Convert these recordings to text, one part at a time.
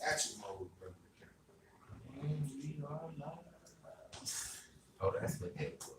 action mode, brother. Oh, that's what that was.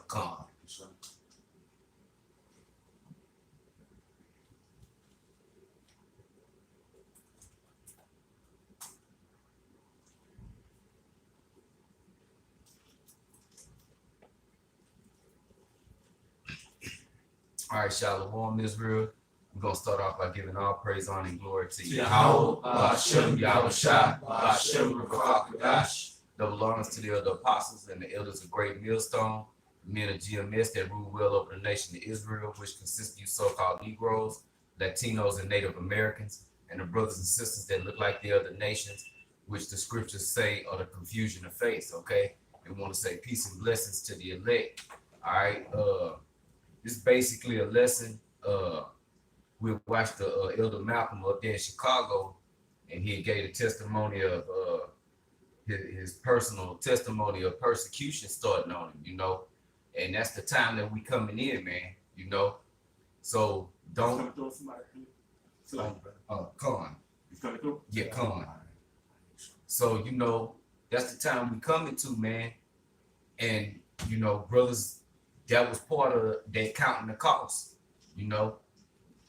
Come. All right, Shalom, Israel. We're going to start off by giving all praise, honor, and glory to Yahweh, Hashem, Yahushua, Hashem, Ruach. Double honors to the elder apostles and the elders of Great Millstone, the men of GMS that rule well over the nation of Israel, which consists of you so-called Negroes, Latinos, and Native Americans, and the brothers and sisters that look like the other nations, which the scriptures say are the confusion of faith, okay? We want to say peace and blessings to the elect, all right? This is basically a lesson. We watched the Elder Malcolm up there in Chicago, and he gave a testimony of his personal testimony of persecution starting on him, you know, and that's the time that we coming in, man, you know. So don't. Come on. Yeah, come on. So you know that's the time we coming to, man, and you know, brothers, that was part of that counting the cost, you know,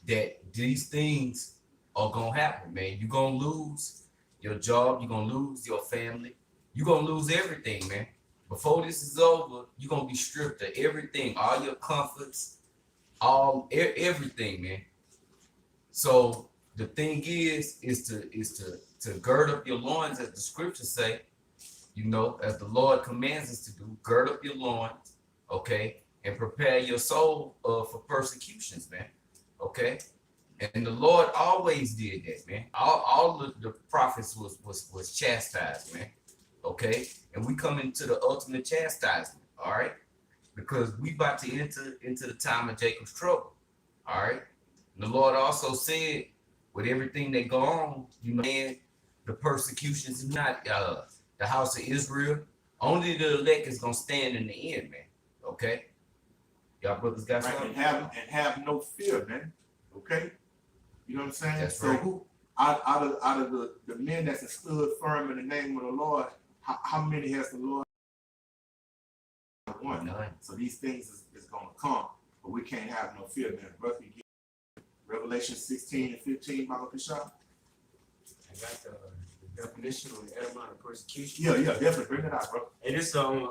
that these things are gonna happen, man. You're gonna lose your job, you're gonna lose your family, you're gonna lose everything, man. Before this is over, you're gonna be stripped of everything, all your comforts, everything, man. So the thing is to gird up your loins, as the scriptures say, you know, as the Lord commands us to do, gird up your loins, okay, and prepare your soul for persecutions, man, okay. And the Lord always did that, man. All of the prophets was chastised, man. Okay, and we come into the ultimate chastisement, all right, because we about to enter into the time of Jacob's trouble, all right. And the Lord also said, with everything that go on, you know, man, the persecutions is not the house of Israel. Only the elect is gonna stand in the end, man. Okay, y'all brothers got something? And have no fear, man. Okay. You know what I'm saying? That's so right. Who out of the men that stood firm in the name of the Lord, how many has the Lord? One. None. So these things is gonna come, but we can't have no fear, man. Brother, you get Revelation 16 and 15, Bible Bishop. I got the definition on the etymology of persecution. Yeah, definitely bring it out, bro. And it's on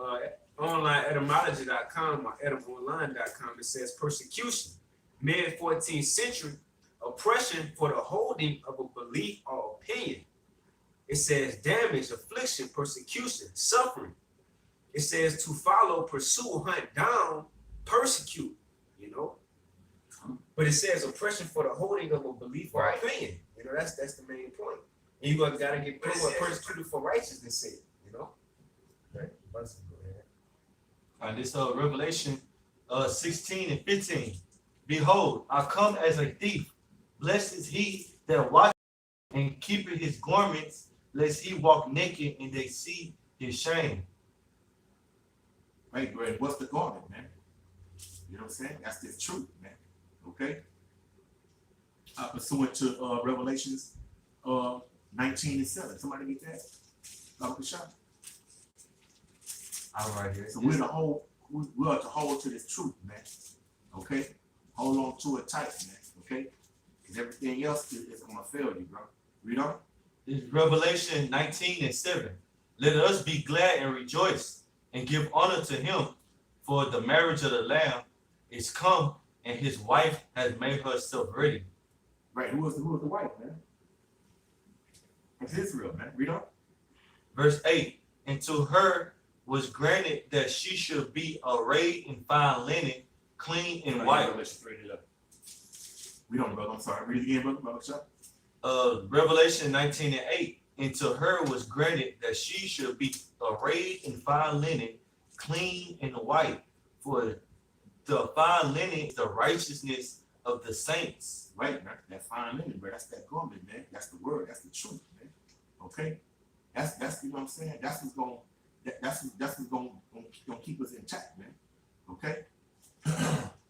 online etymology.com or etymonline.com. It says persecution, mid 14th century, oppression for the holding of a belief or opinion. It says damage, affliction, persecution, suffering. It says to follow, pursue, hunt down, persecute, you know. But it says oppression for the holding of a belief or opinion. You know, that's the main point. And you gotta get persecuted for righteousness' sake, you know. Right. This Revelation 16 and 15. Behold, I come as a thief. Blessed is he that watcheth and keepeth his garments, lest he walk naked and they see his shame. Right, Greg, what's the garment, man? You know what I'm saying? That's the truth, man. Okay? Pursuant to Revelations 19 and 7. Somebody get that? Up the shot. All right, here. So we're to hold to this truth, man. Okay? Hold on to it tight, man. Okay? Because everything else is gonna fail you, bro. Read on. This is Revelation 19 and 7. Let us be glad and rejoice and give honor to him, for the marriage of the Lamb is come, and his wife has made herself ready. Right. Who was the wife, man? It's Israel, man. Read on. Verse 8. And to her was granted that she should be arrayed in fine linen, clean and white. Revelation 3 and 11. Read on, brother. I'm sorry. Read it again, brother. Shut. Revelation 19:8. And to her was granted that she should be arrayed in fine linen, clean and white, for the fine linen is the righteousness of the saints. Right, man. That fine linen, bro. That's that garment, man. That's the word. That's the truth, man. Okay. That's you know what I'm saying. That's what's gonna keep us intact, man. Okay.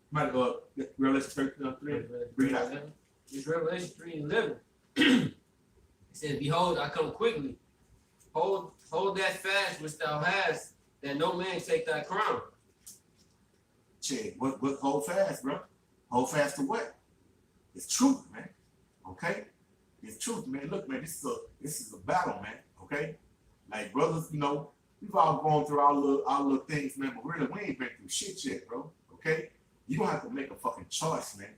Might go Revelation 13:3. Bring it out. It's Revelation 3:11. It says, "Behold, I come quickly. Hold that fast which thou hast, that no man take thy crown." Check. What hold fast, bro? Hold fast to what? It's truth, man. Okay? It's truth, man. Look, man, this is a battle, man. Okay? Like brothers, you know, we've all gone through our little things, man, but really we ain't been through shit yet, bro. Okay? You don't have to make a fucking choice, man.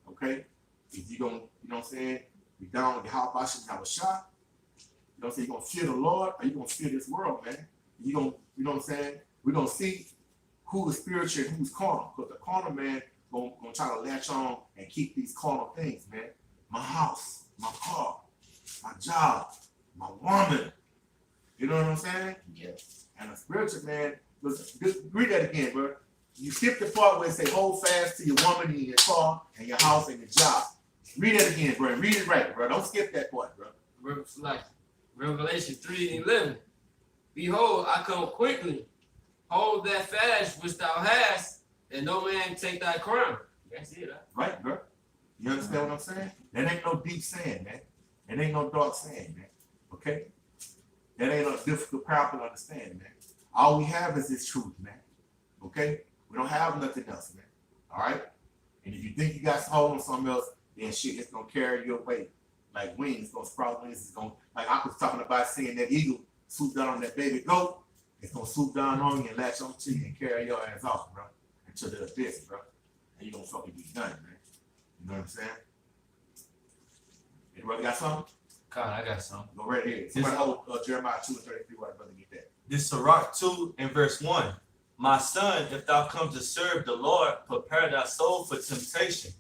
Okay? If you don't, you know what I'm saying, be down with your house, I should have a shot. You know what I'm saying? You gonna fear the Lord or you gonna fear this world, man. You know what I'm saying? We're gonna see who is spiritual and who's carnal. Because the carnal man gonna try to latch on and keep these carnal things, man. My house, my car, my job, my woman. You know what I'm saying? Yeah. And a spiritual man, just read that again, bro. You skip the part where it say hold fast to your woman and your car and your house and your job. Read that again, bro. Read it right, bro. Don't skip that part, bro. Like Revelation 3:11. "Behold, I come quickly. Hold that fast which thou hast, that no man take thy crown." That's it. Right, bro. You understand what I'm saying? That ain't no deep saying, man. That ain't no dark saying, man. Okay? That ain't no difficult parable to understand, man. All we have is this truth, man. Okay? We don't have nothing else, man. All right? And if you think you got to hold on something else, then shit, it's gonna carry your weight. Like wings, gonna sprout wings. It's gonna, like I was talking about seeing that eagle swoop down on that baby goat. It's gonna swoop down on you and latch on to you and carry your ass off, bro. Into the abyss, bro. And you gonna fucking be done, man. You know what I'm saying? Anybody got something? God, I got some. Go right here. Somebody hold Jeremiah 2:33. Why brother get that? This Sirach 2:1. My son, if thou come to serve the Lord, prepare thy soul for temptation.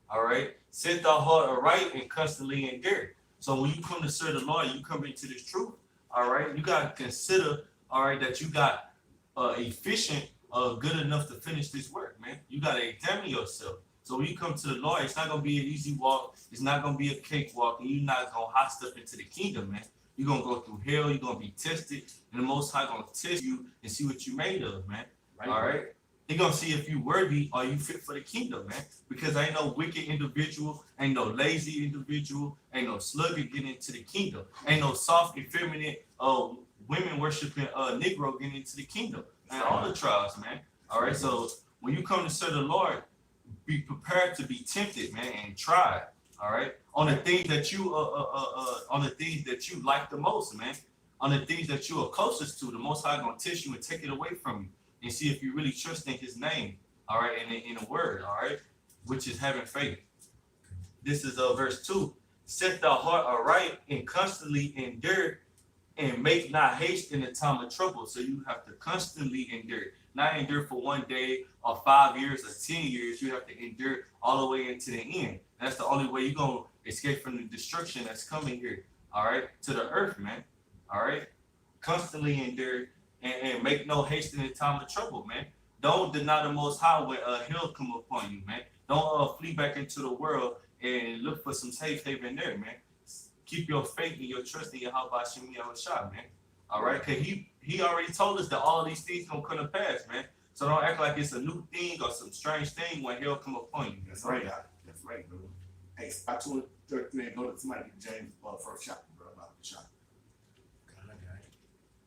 All right. Set thy heart aright and constantly endure. So when you come to serve the Lord, you come into this truth. All right. You got to consider, all right, that you got efficient, good enough to finish this work, man. You got to examine yourself. So when you come to the Lord, it's not going to be an easy walk. It's not going to be a cakewalk. And you're not going to hot step into the kingdom, man. You're going to go through hell. You're going to be tested. And the Most High going to test you and see what you made of, man. Right. All right. They're going to see if you worthy or you fit for the kingdom, man. Because ain't no wicked individual, ain't no lazy individual, ain't no sluggard getting into the kingdom. Ain't no soft, effeminate women worshiping Negro getting into the kingdom. And all the trials, man. All right. So when you come to serve the Lord, be prepared to be tempted, man, and try. All right. On the things that you like the most, man. On the things that you are closest to, the Most High gonna test you and take it away from you and see if you really trust in His name. All right, and in a word, all right, which is having faith. This is verse 2. Set thy heart aright and constantly endure, and make not haste in the time of trouble. So you have to constantly endure, not endure for 1 day or 5 years or 10 years. You have to endure all the way into the end. That's the only way you're gonna escape from the destruction that's coming here. All right, to the earth, man. All right, constantly endure and make no haste in the time of trouble, man. Don't deny the Most High when hell come upon you, man. Don't flee back into the world and look for some safe haven there, man. Keep your faith and your trust in your Habashim Yahushua, man. All right, cause he already told us that all of these things gonna come to pass, man. So don't act like it's a new thing or some strange thing when hell come upon you. That's right, that's right, bro. Hey, I told 33 and go to somebody get James first shot, bro. About the shot.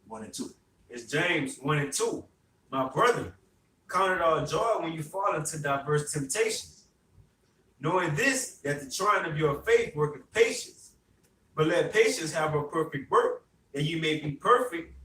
1 and 2. It's James 1 and 2. My brother, count it all joy when you fall into diverse temptations, knowing this, that the trying of your faith worketh patience. But let patience have a perfect work, that you may be perfect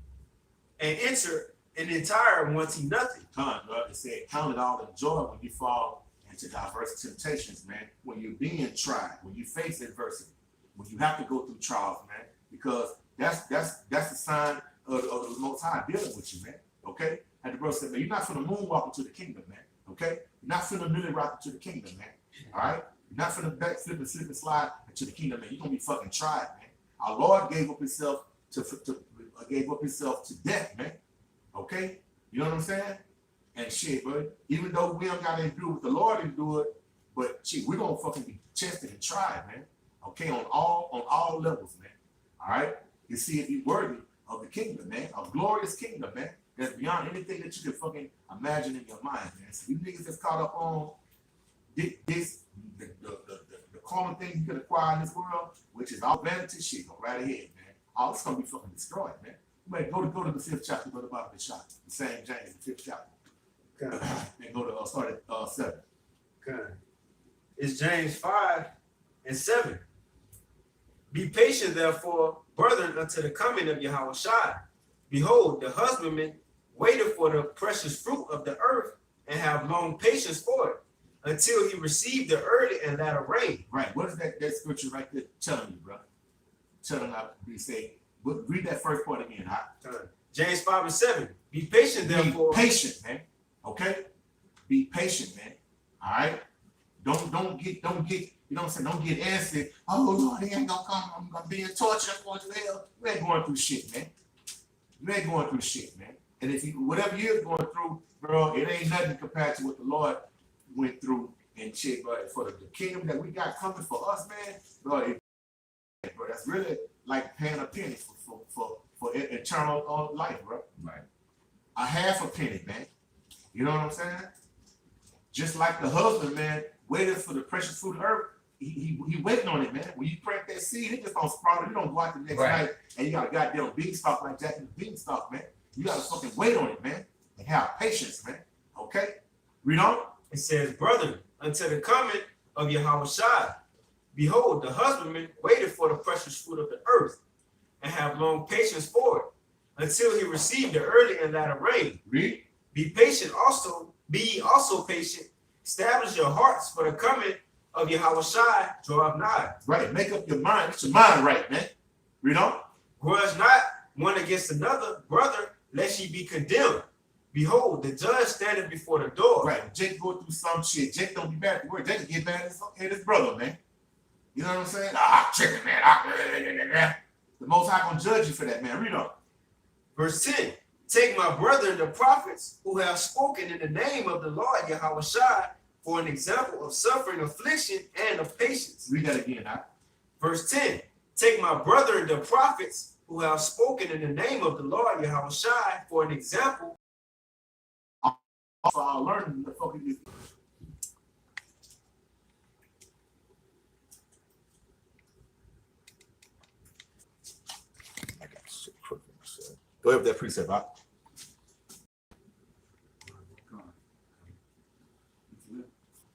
and enter an entire wanting nothing. It said, count it all the joy when you fall into diverse temptations, man. When you're being tried, when you face adversity, when you have to go through trials, man, because that's a sign of the Most High dealing with you, man. Okay? And the brother said, man, you're not finna moonwalk into the kingdom, man. Okay? You're not finna newly rock into the kingdom, man. All right? You're not finna back flip and slip and slide into the kingdom, man. You're gonna be fucking tried, man. Our Lord gave up himself to death, man. Okay? You know what I'm saying? And shit, bro. Even though we don't gotta endure what the Lord endured, but shit, we're gonna fucking be tested and tried, man. Okay, on all levels, man. All right? You see if you're worthy of the kingdom, man. A glorious kingdom, man. That's beyond anything that you can fucking imagine in your mind, man. So you niggas that's caught up on the common thing you can acquire in this world, which is all vanity shit, go right ahead, man. All it's gonna be fucking destroyed, man. You may go to the 5th chapter, go to the bottom of the shop. The same James, the 5th chapter. Okay. And go to start at 7. Okay. It's James 5:7. Be patient, therefore, brethren, unto the coming of Yahushua. Behold, the husbandman waited for the precious fruit of the earth and have long patience for it, until he received the early and latter rain. Right. What is that scripture right there telling you, bro? Telling us, we say, read that first part again, huh? James 5:7. Be patient, therefore. Be patient, man. Okay? Be patient, man. All right? Don't get, you know what I'm saying? Don't get antsy. Oh Lord, he ain't gonna come. I'm being tortured. I'm going to hell. You ain't going through shit, man. You ain't going through shit, man. And if you, whatever you're going through, bro, it ain't nothing compared to what the Lord went through and shit, but for the kingdom that we got coming for us, man, bro, that's really like paying a penny for eternal life, bro. Right. A half a penny, man. You know what I'm saying? Just like the husband, man, waited for the precious fruit of the earth. He waiting on it, man. When you plant that seed, it just don't sprout. You don't go out the next night and you got a goddamn beanstalk like Jack and the Beanstalk, man. You gotta fucking wait on it, man, and have patience, man. Okay? Read on. It says, brethren, until the coming of Yahushua. Behold, the husbandman waited for the precious fruit of the earth and have long patience for it, until he received the early and latter rain. Read. Be patient also, be ye also patient. Establish your hearts, for the coming of Yahushua draweth nigh. Right. Make up your mind. Get your mind right, man. Read on. Grudge not one against another, brother, lest ye be condemned. Behold, the judge standeth before the door. Right. Jake go through some shit. Jake don't be bad to work. Jake can get mad at his brother, man. You know what I'm saying? Chicken, man. The Most High gonna judge you for that, man. Read on. Verse 10. Take my brethren, the prophets, who have spoken in the name of the Lord Yahushua, for an example of suffering, affliction, and of patience. Read that again, huh? Verse 10. Take my brethren, the prophets, who have spoken in the name of the Lord Yahushua, for an example. For our learning, the fuck is. I got shit crooked myself. Go ahead with that precept, huh?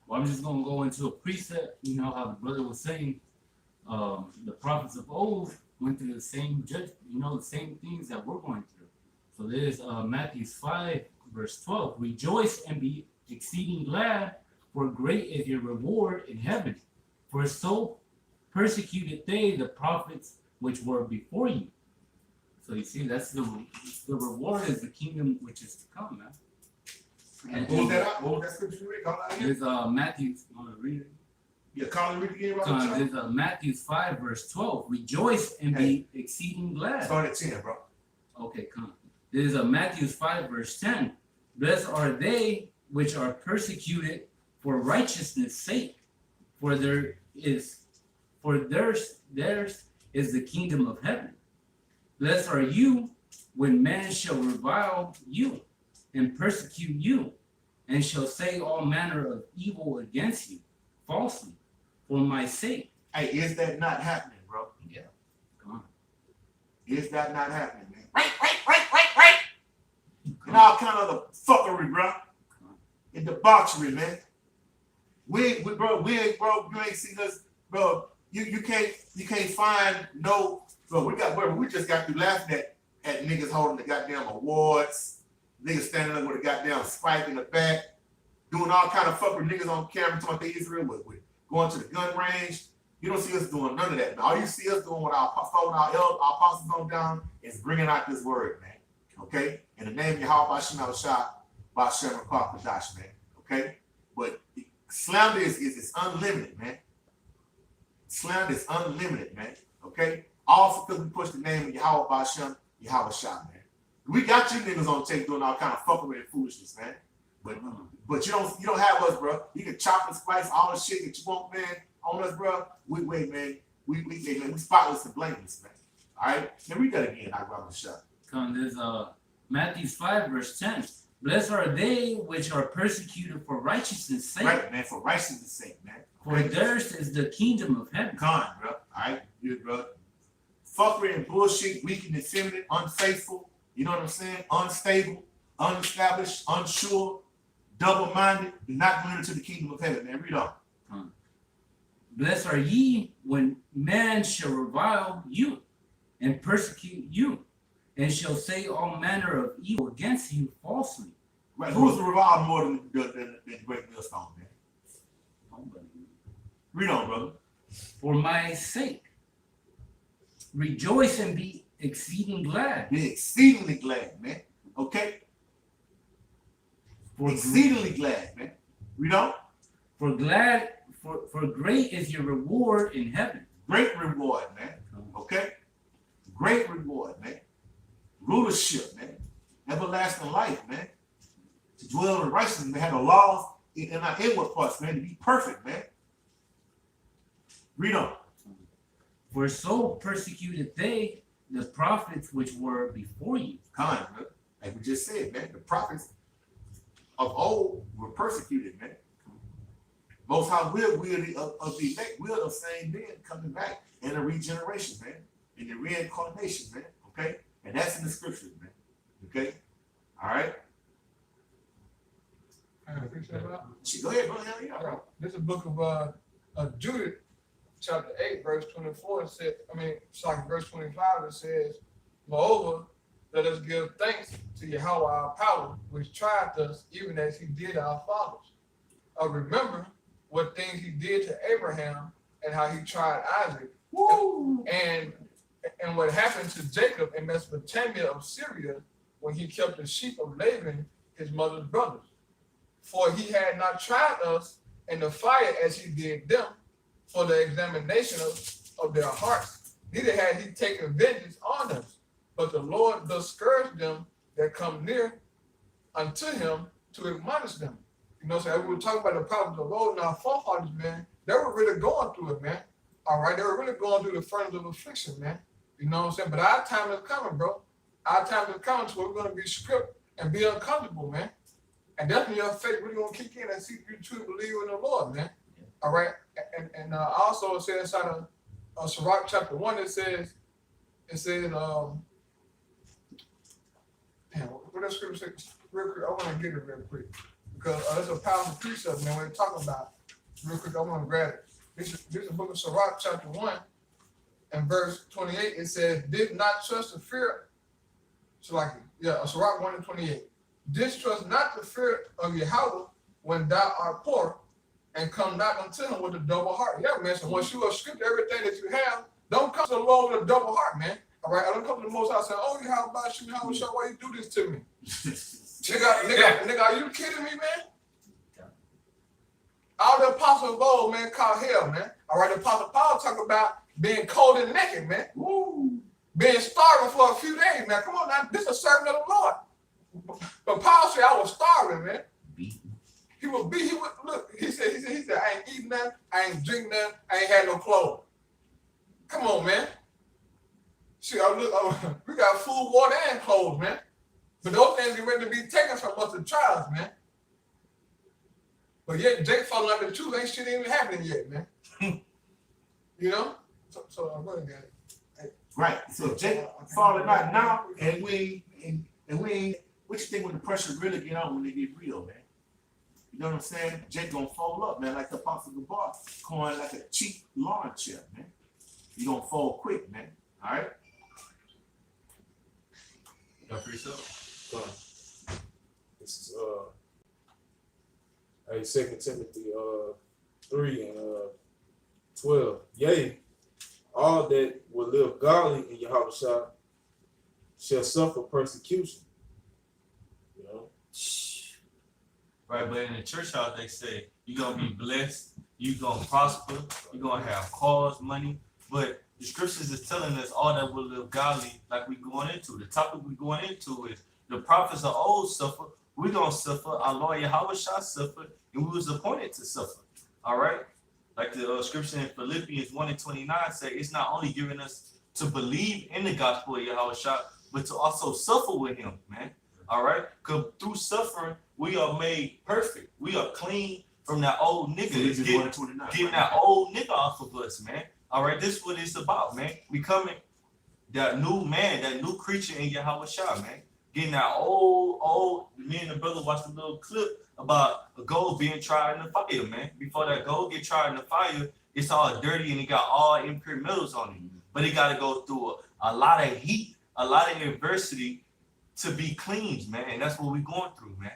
Well, I'm just gonna go into a precept. You know how the brother was saying, the prophets of old went through the same the same things that we're going through. So there's Matthew 5, verse 12. Rejoice and be exceeding glad, for great is your reward in heaven. For so persecuted they the prophets which were before you. So you see, that's the reward is the kingdom which is to come, man. And what was that up? What was that scripture you read? Call it again. There's Matthew. Want to read it? Yeah, call it read again. Right? There's Matthew 5, verse 12. Rejoice and be exceeding glad. Start at 10, bro. Okay, come. There's Matthew 5, verse 10. Blessed are they which are persecuted for righteousness' sake, for theirs is the kingdom of heaven. Blessed are you when men shall revile you and persecute you, and shall say all manner of evil against you falsely for my sake. Hey, is that not happening, bro? Yeah. Come on. Is that not happening, man? Right. And all kind of the fuckery, bro. And debauchery, man. You ain't seen us, bro. You can't find no, bro. We just got through laughing at niggas holding the goddamn awards. Niggas standing up with a goddamn spike in the back, doing all kind of fuckery. Niggas on camera talking about Israel with going to the gun range. You don't see us doing none of that. All you see us doing with our apostles on down is bringing out this word, man. Okay? In the name of Yahweh Bashem Al-Shah, Bashem Al-Qadash, man. Okay? But slander is unlimited, man. Slander is unlimited, man. Okay? All because we push the name of Yahweh Bashem, Yahweh Shah, man. We got you niggas on tape doing all kind of fuckery and foolishness, man. But you don't have us, bro. You can chop and splice all the shit that you want, man, on us, bro. Man. We spotless and blameless, man. All right? Now read that again, I grab the shot. There's Matthew 5, verse 10. Blessed are they which are persecuted for righteousness' sake. Right, man, for righteousness' sake, man. For theirs is the kingdom of heaven. Gone, bro. All right, good, bro. Fuckery and bullshit, weak and effeminate, unfaithful, you know what I'm saying? Unstable, unestablished, unsure, double-minded, do not go into the kingdom of heaven, man. Read on. Blessed are ye when man shall revile you and persecute you, and shall say all manner of evil against you falsely. Right. Who's the reviled more than the great millstone, man? Nobody. Read on, brother. For my sake, rejoice and be exceeding glad. Be exceedingly glad, man. Okay? Exceedingly glad, man. Read on. For great is your reward in heaven. Great reward, man. Okay? Great reward, man. Rulership, man. Everlasting life, man. To dwell in righteousness, man. Have the laws in our inward parts, man. To be perfect, man. Read on. For so persecuted they the prophets which were before you. Kind, man. Like we just said, man. The prophets of old were persecuted, man. Most High will of the elect, will of same men coming back in a regeneration, man. In the reincarnation, man. Okay? And that's in the scriptures, man. Okay? All right? Go Go ahead, bro. Hell yeah. This is the book of Judith, chapter 8, verse 24. Verse 25, it says, moreover, let us give thanks to Yahweh our power, which tried us even as he did our fathers. Remember what things he did to Abraham and how he tried Isaac. Woo! And what happened to Jacob in Mesopotamia of Syria when he kept the sheep of Laban, his mother's brothers. For he had not tried us in the fire as he did them for the examination of their hearts. Neither had he taken vengeance on us, but the Lord does scourge them that come near unto him to admonish them. You know, so we were talking about the problems of old and our forefathers, man. They were really going through it, man. All right, they were really going through the furnace of affliction, man. You know what I'm saying? But our time is coming, bro. Our time is coming, so we're going to be stripped and be uncomfortable, man. And that's when your faith really going to kick in and see if you truly believe in the Lord, man. All right? And also it says inside of Sirach chapter 1, it says, what that scripture says? Real quick, I want to get it real quick. Because it's a powerful precept, man, when we're talking about it. Real quick, I want to grab it. This is the book of Sirach chapter 1 and verse 28. It says, did not trust the fear. Sirach 1 and 28. Distrust not the fear of Yahweh when thou art poor, and come not unto him with a double heart. Yeah, man. So once you have stripped everything that you have, don't come to the Lord with a double heart, man. All right. I don't come to the Most High saying, "Oh, how about you? How why you do this to me?" nigga, are you kidding me, man? All the apostles of old, man, called hell, man. All right. The apostle Paul talk about being cold and naked, man. Woo. Being starving for a few days. Now, come on, now. This is a servant of the Lord. But Paul said, I was starving, man. He would look, he said, I ain't eating nothing, I ain't drinking nothing, I ain't had no clothes. Come on, man. See, we got food, water, and clothes, man. But those things are ready to be taken from us in trials, man. But yet, Jake falling out the truth, ain't shit even happening yet, man. You know? So I'm going to get it. Right. So Jake falling out now, and we ain't, what you think when the pressure really get on when they get real, man? You know what I'm saying? Jake gonna fold up, man, like the Apostle Gabar, going like a cheap lawn chair, man. You gonna fold quick, man. All right? This is 2 Timothy 3 and 12. Yea, all that will live godly in Yahweh shall suffer persecution. Right, but in the church house, they say you're gonna be blessed you're gonna prosper, you're gonna have cars, money. But the scriptures is telling us all that will live godly, like we going into. The topic we going into is the prophets of old suffer, we gonna suffer, our Lord Yahweh shall suffer, and we was appointed to suffer. All right? Like the scripture in Philippians 1:29 say, it's not only giving us to believe in the gospel of Yahweh Shah, but to also suffer with him, man. All right? Because through suffering, we are made perfect. We are clean from that old nigga. It's getting that old nigga off of us, man. All right, this is what it's about, man. We coming, that new man, that new creature in Yahweh Shah, man. Getting that old, me and the brother watched a little clip about a gold being tried in the fire, man. Before that gold get tried in the fire, it's all dirty and it got all impure metals on it. But it got to go through a lot of heat, a lot of adversity to be cleansed, man. And that's what we're going through, man.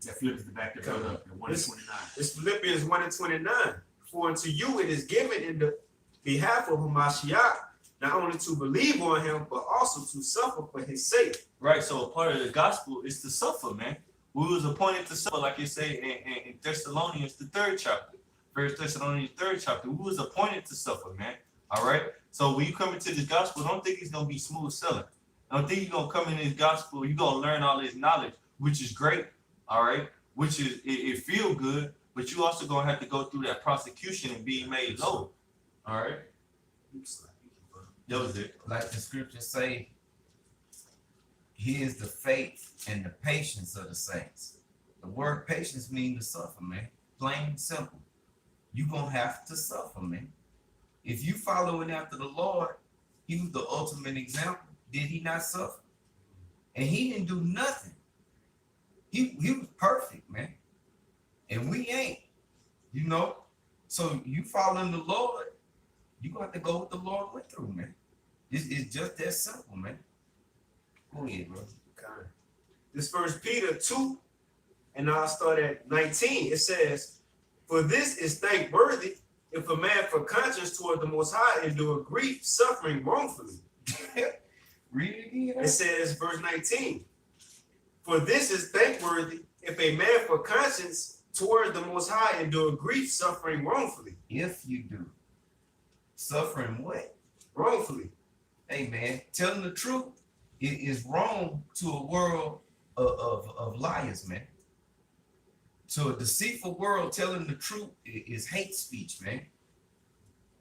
That flips the back to up at 1:29. It's Philippians 1:29. For unto you it is given in the behalf of Hamashiach, not only to believe on him, but also to suffer for his sake. Right, so a part of the gospel is to suffer, man. We was appointed to suffer, like you say in Thessalonians, the 3rd chapter. 1 Thessalonians 3rd chapter. We was appointed to suffer, man. All right? So when you come into this gospel, don't think it's going to be smooth sailing. Don't think you're going to come in this gospel, you're going to learn all this knowledge, which is great, all right? Which is, it feel good, but you also going to have to go through that prosecution and be made low, all right? That was it. Like the scriptures say, here's the faith and the patience of the saints. The word patience means to suffer, man. Plain and simple. You're going to have to suffer, man. If you following after the Lord, he was the ultimate example. Did he not suffer? And he didn't do nothing. He was perfect, man. And we ain't, you know. So you following the Lord, you got to go with the Lord went through, man. It's just that simple, man. Go ahead, bro. Okay. This 1 Peter 2, and I'll start at 19. It says, for this is thankworthy if a man for conscience toward the Most High endure grief, suffering wrongfully. Read it again. It says, verse 19, for this is thankworthy if a man for conscience toward the Most High endure grief, suffering wrongfully. If you do. Suffering what? Wrongfully. Hey, man, telling the truth is wrong to a world of liars, man. To a deceitful world, telling the truth is hate speech, man.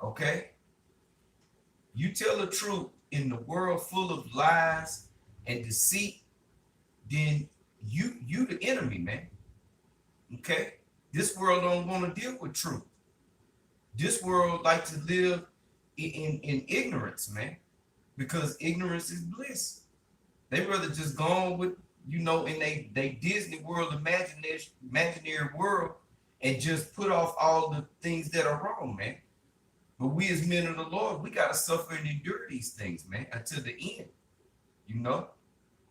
Okay? You tell the truth in the world full of lies and deceit, then you the enemy, man. Okay? This world don't want to deal with truth. This world like to live in ignorance, man, because ignorance is bliss. They rather just go on with, you know, in they Disney world, imaginary world, and just put off all the things that are wrong, man. But we as men of the Lord, we got to suffer and endure these things, man, until the end, you know,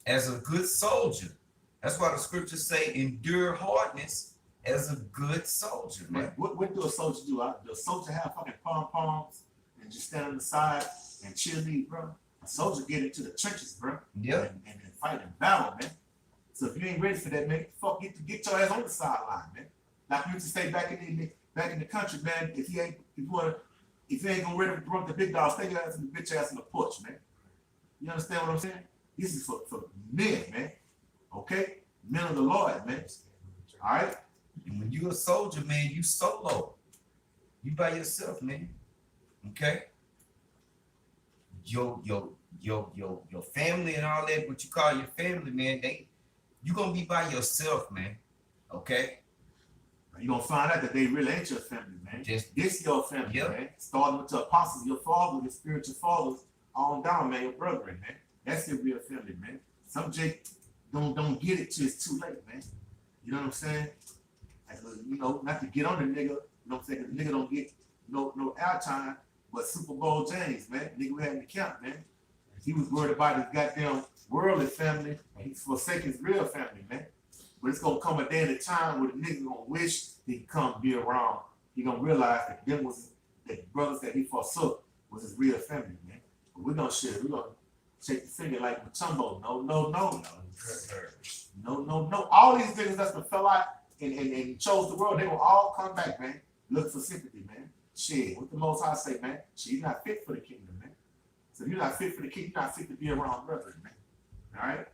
as a good soldier. That's why the scriptures say endure hardness as a good soldier, man. What do a soldier do? Do a soldier have fucking pom-poms and just stand on the side and cheerlead, bro? A soldier get into the trenches, bro. Yeah. And fight and battle, man. So if you ain't ready for that, man, fuck, get your ass on the sideline, man. Like we used to say back in the country, man. If you ain't gonna ready to run the big dog, stay your ass in the bitch ass in the porch, man. You understand what I'm saying? This is for men, man. Okay, men of the Lord, man. All right. And when you a soldier, man, you solo. You by yourself, man. Okay. Your family and all that, what you call your family, man, you gonna be by yourself, man. Okay. You're gonna find out that they really ain't your family, man. Just this your family, yep. Man. Starting with the apostles, your father, your spiritual fathers, on down, man, your brethren, man. That's your real family, man. Some Jake don't get it till it's too late, man. You know what I'm saying? Like, you know, not to get on the nigga, you know what I'm saying? 'Cause the nigga don't get no airtime, but Super Bowl James, man, nigga we had in the camp, man. He was worried about his goddamn worldly family, and he's forsaking his real family, man. But it's gonna come a day and a time where the nigga gonna wish he could come be around. He gonna realize that them was the brothers that he forsook was his real family, man. But we're gonna share, we're gonna shake the finger like Matumbo. No. All these niggas that's fell out and chose the world, they will all come back, man. Look for sympathy, man. Shit, what the Most High say, man? Shit, you're not fit for the kingdom, man. So if you're not fit for the kingdom, you're not fit to be around brothers, man. All right?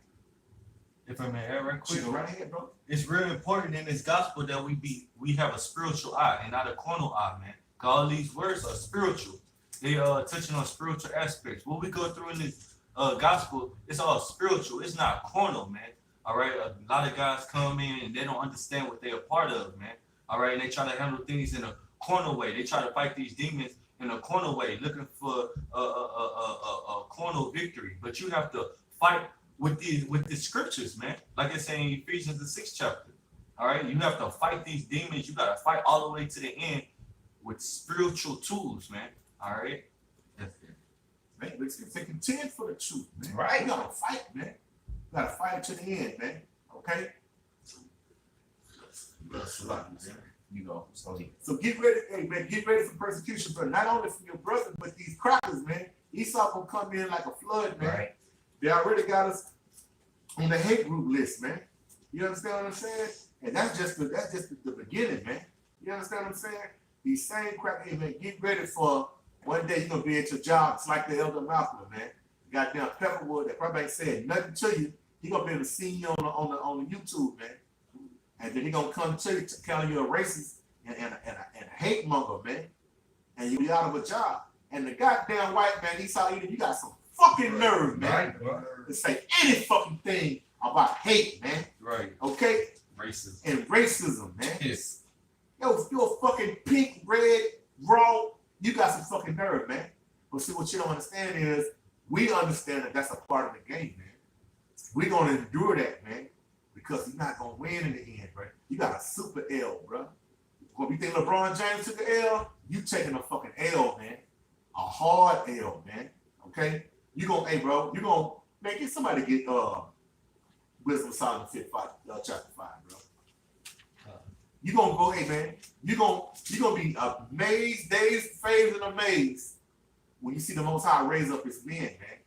If I may add right quick, Shit, go right ahead, bro. it's real important in this gospel that we have a spiritual eye and not a carnal eye, man. Cause all these words are spiritual. They are touching on spiritual aspects. What we go through in this gospel, it's all spiritual. It's not carnal, man. All right. A lot of guys come in and they don't understand what they're a part of, man. All right. And they try to handle things in a carnal way. They try to fight these demons in a carnal way, looking for a carnal victory. But you have to fight with the scriptures, man. Like it's saying in Ephesians the 6th chapter. All right. You have to fight these demons. You got to fight all the way to the end with spiritual tools, man. All right. That's it. Man, they contend for the truth, man. Right. You gotta fight, man. You gotta fight it to the end, man. Okay? You go. So get ready, hey man, get ready for persecution, but not only from your brothers, but these crackers, man. Esau gonna come in like a flood, man. Right. They already got us on the hate group list, man. You understand what I'm saying? And that's just the beginning, man. You understand what I'm saying? These same crackers, man, get ready for one day you're gonna be at your job. It's like the elder Malcolm, man. Goddamn Pepperwood that probably ain't said nothing to you. He gonna be able to see you on the YouTube, man. And then he gonna come to you to count you a racist and a hate monger, man. And you be out of a job. And the goddamn white man, Esau, you got some fucking nerve, man. Right. To say any fucking thing about hate, man. Right. Okay? Racism. And racism, man. Yes. Yo, you're a fucking pink, red, raw. You got some fucking nerve, man. But see, what you don't understand is we understand that that's a part of the game, man. We're gonna endure that, man, because you're not gonna win in the end, bro. You got a super L, bro. When we think LeBron James took an L, you taking a fucking L, man. A hard L, man. Okay? You gonna, hey, bro, you gonna, man, get somebody get Wisdom of Solomon chapter 5, bro. You gonna go, hey man, you gonna be amazed, dazed, phased, and amazed when you see the Most High raise up his men, man,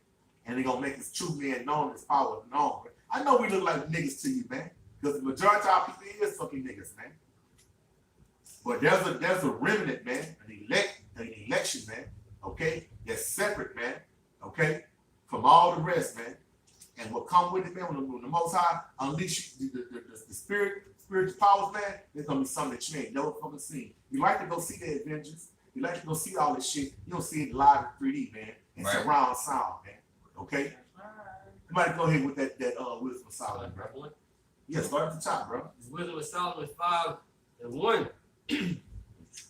and they gonna make his true men known, his power known. I know we look like niggas to you, man, because the majority of our people is fucking niggas, man. But there's a remnant, man, an election, man, okay, that's separate, man, okay, from all the rest, man. And what come with it, man, when the Most High unleash the spiritual powers, man, there's gonna be something that you ain't never fucking seen. You like to go see the Avengers, you like to go see all this shit, you don't see it live in 3D, man, and Right. surround sound, man. Okay? You might go ahead with that Wisdom of Solomon, bro. Yeah, start at the top, bro. Wisdom of Solomon 5:1.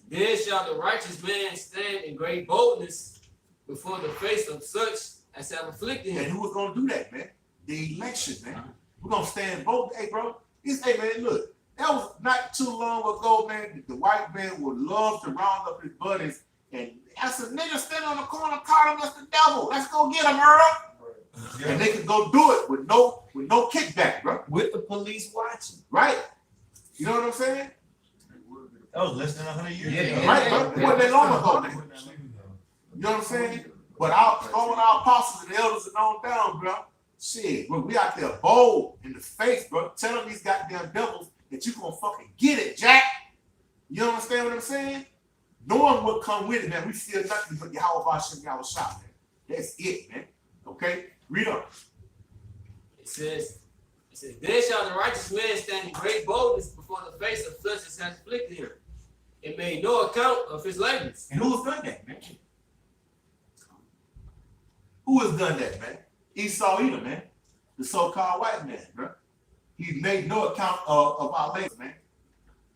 Then shall the righteous man stand in great boldness before the face of such as have afflicted And him. who was gonna do that, man? The election, man. We're gonna stand bold. Hey, bro. Hey, man, look. That was not too long ago, man. The white man would love to round up his buddies and that's a nigga standing on the corner calling us the devil. Let's go get him, Earl. Yeah. And they could go do it with no kickback, bro. With the police watching. Right? You know what I'm saying? That was less than 100 years Yeah, ago. yeah, Right, bro? It wasn't that long ago, man. You know what I'm saying? But our apostles and the elders are known down, bro. Shit, bro, we out there bold in the face, bro. Telling these goddamn devils that you gonna fucking get it, Jack. You understand what I'm saying? Knowing what come with it, man. We feel nothing but Yahweh Hashem Yahweh Shah, man. That's it, man. Okay? Read up. It says, then shall the righteous man stand in great boldness before the face of such as has afflicted him, and made no account of his labors. And who's done that, man? Who has done that, man? Esau Edom, man. The so-called white man, bro. He made no account of our labor, man.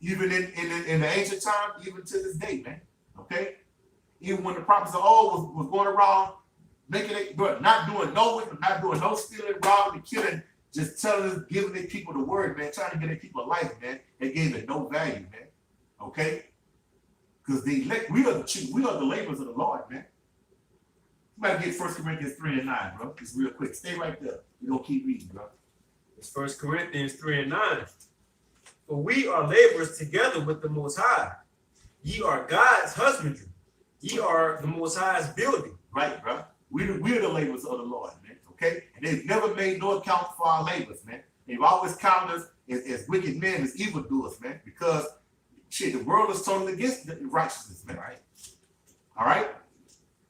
Even in the ancient time, even to this day, man. Okay? Even when the prophets of old was going around making it, but not doing no stealing, robbing, killing, just telling, giving their people the word, man, trying to get their people life, man. They gave it no value, man. Okay? Because we are the labors of the Lord, man. You might get 1 Corinthians 3:9, bro. Just real quick. Stay right there. We're gonna keep reading, bro. It's 1 Corinthians 3:9. For we are laborers together with the Most High. Ye are God's husbandry. Ye are the Most High's building. Right, bro. We're the labors of the Lord, man. Okay? And they've never made no account for our labors, man. They've always counted us as wicked men, as evildoers, man, because shit, the world is totally against the righteousness, man. Right. All right?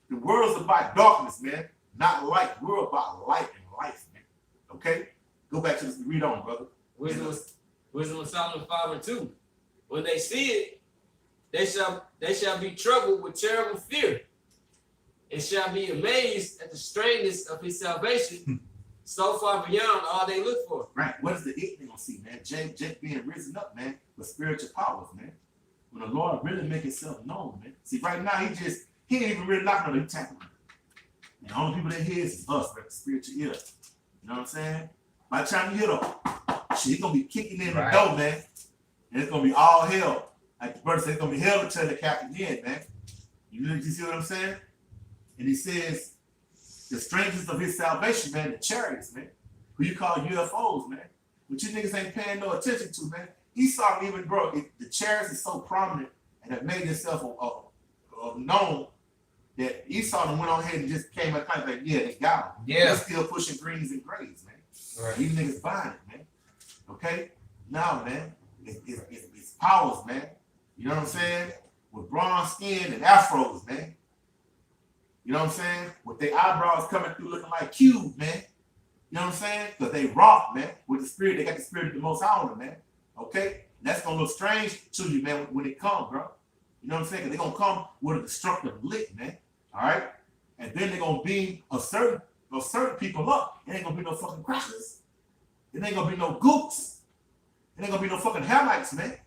The world is about darkness, man, not light. We're about light and life, man. Okay? Go back to this, read on, brother. Wisdom of Solomon 5:2. When they see it, they shall be troubled with terrible fear, and shall be amazed at the strangeness of his salvation, so far beyond all they look for. Right. What is the it they gonna see, man? Jake being risen up, man, with spiritual powers, man. When the Lord really make himself known, man. See, right now he ain't even really knocking on the tackle. And the only people that hear is us, right? The spiritual ear. You know what I'm saying? By the time you hear them, shit, he's gonna be kicking in the door, man. And it's gonna be all hell. Like the brother said, it's gonna be hell to turn the captain in, man. You see what I'm saying? And he says, the strangers of his salvation, man, the chariots, man, who you call UFOs, man, but you niggas ain't paying no attention to, man. Esau even, bro, the chariots is so prominent and have made itself known that Esau went on ahead and just came up kind of like, yeah, they got him. Yeah. They're still pushing greens and grays, man. Right. These niggas buying it, man. Okay? Now, man, it's powers, man. You know what I'm saying? With bronze skin and afros, man. You know what I'm saying? With their eyebrows coming through looking like cubes, man. You know what I'm saying? Because they rock, man. With the spirit, they got the spirit of the Most High on them, man. Okay? That's going to look strange to you, man, when it comes, bro. You know what I'm saying? Because they're going to come with a destructive lick, man. All right? And then they're going to beam a certain people up. It ain't going to be no fucking crackers. It ain't going to be no gooks. It ain't going to be no fucking Hamites, man.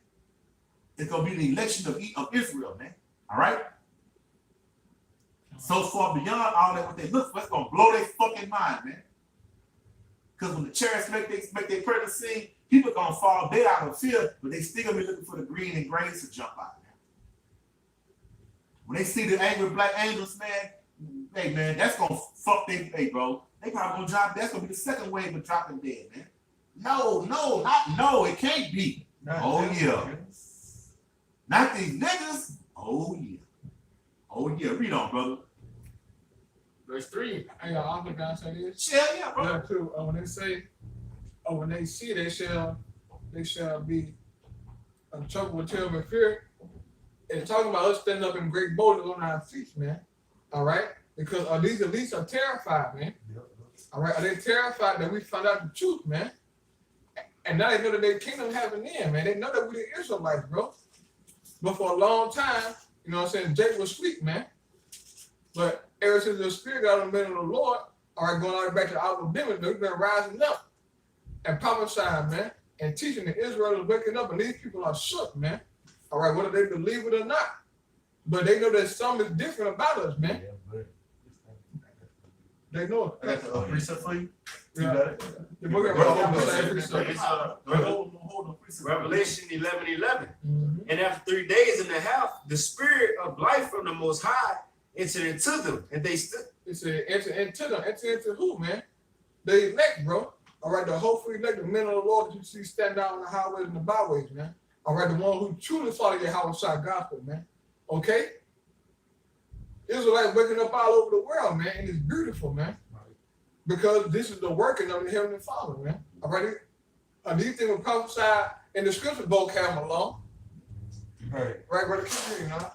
It's going to be the election of Israel, man. All right? So far beyond all that, what they look for, it's going to blow their fucking mind, man. Because when the chariots make their presence seen, people are going to fall dead out of fear, but they still going to be looking for the green and grays to jump out, man. When they see the angry black angels, man, hey, man, that's going to fuck them, hey, bro. They probably going to drop, that's going to be the second wave of dropping dead, man. No, it can't be. Not these niggas. Oh, yeah. Read on, brother. Verse 3. Hey, I'm gonna say this. Yeah, bro. Yeah, too. When they see, they shall be troubled with terrible fear. And talking about us standing up in great boldness on our feet, man. All right, because these elites are terrified, man. All right, are they terrified that we found out the truth, man? And now they know that their kingdom has an end, man. They know that we the Israelites, bro. But for a long time, you know what I'm saying, Jake was asleep, man. But ever since the Spirit got on the middle of the Lord, all right, going all the way back to the outward demons, they've been rising up and prophesying, man, and teaching the Israelites waking up, and these people are shook, man. All right, whether they believe it or not. But they know that something is different about us, man. They know it. I got the precept for you. Yeah. You got it? The book of Revelation. Revelation 11:11. Mhm. And after 3 days and a half, the spirit of life from the Most High entered into them, and they stood. It said, enter into them. Enter into who, man? The elect, bro. All right, the hopefully elect, the men of the Lord that you see stand down on the highways and the byways, man. All right, the one who truly follow your Yahweh gospel, man. Okay? Israelites waking up all over the world, man, and it's beautiful, man. Because this is the working of the Heavenly Father, man. All right? These things were prophesied in the scripture book came along. Right. Right, brother? Keep reading, huh?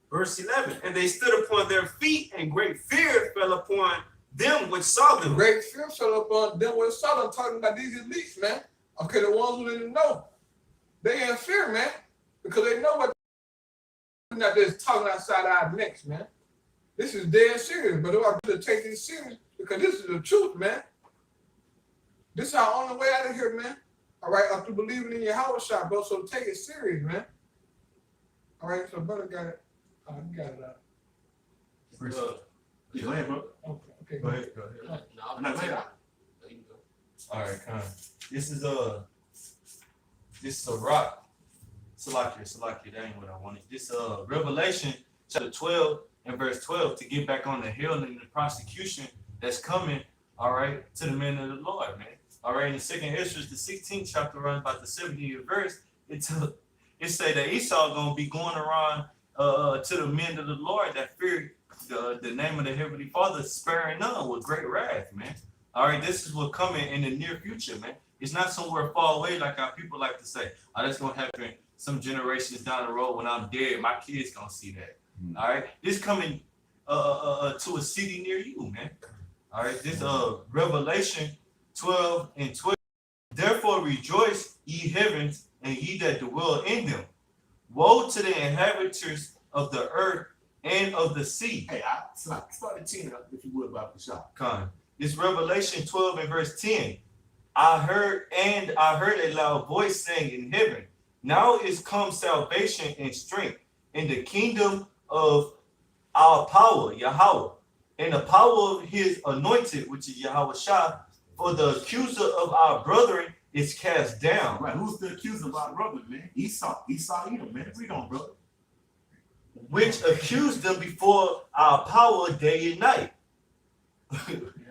Verse 11. And they stood upon their feet, and great fear fell upon them which saw them. Great fear fell upon them when saw them, talking about these elites, man. Okay, the ones who didn't know. They in fear, man, because they know what they're not just talking outside our necks, man. This is dead serious, but I better take this serious because this is the truth, man. This is our only way out of here, man. All right, after believing in your house shop, bro. So take it serious, man. All right, so brother got it. You got it out. Go ahead, bro. Okay. Go ahead. No, No, go ahead. There you go. All right, kind of. This is a rock. Salakia, that ain't what I wanted. This Revelation chapter 12 and verse 12 to get back on the hill and the prosecution that's coming, all right, to the men of the Lord, man. All right, in the second Esdras, the 16th chapter, around about the 70th verse, it say that Esau gonna be going around to the men of the Lord that fear the name of the Heavenly Father, sparing none with great wrath, man. All right, this is what coming in the near future, man. It's not somewhere far away like our people like to say. Oh, that's gonna happen some generations down the road when I'm dead. My kids gonna see that. All right, this coming to a city near you, man. All right, this Revelation 12:12. Therefore rejoice, ye heavens, and ye that dwell in them. Woe to the inhabitants of the earth and of the sea. Hey, I start the 10 up, if you would, about the shop. Con. It's Revelation 12:10. I heard a loud voice saying in heaven, now is come salvation and strength in the kingdom of our power, Yahweh, and the power of his anointed, which is Yahweh Shah, for the accuser of our brethren is cast down. Right, who's the accuser of our brother, man? Esau, Edom, man. Read on, brother. Which accused them before our power day and night.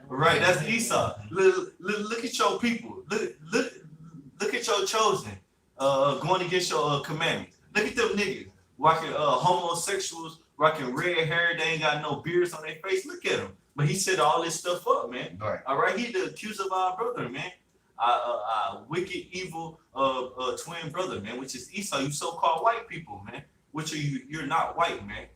Right, that's Esau. Look at your people. Look at your chosen going against your commandments. Look at them niggas rocking homosexuals, rocking red hair. They ain't got no beards on their face. Look at them. But he set all this stuff up, man. Right. All right, he the accuser of our brother, man. Wicked, evil, twin brother, man, which is Esau. You so-called white people, man. Which are you? You're not white, man.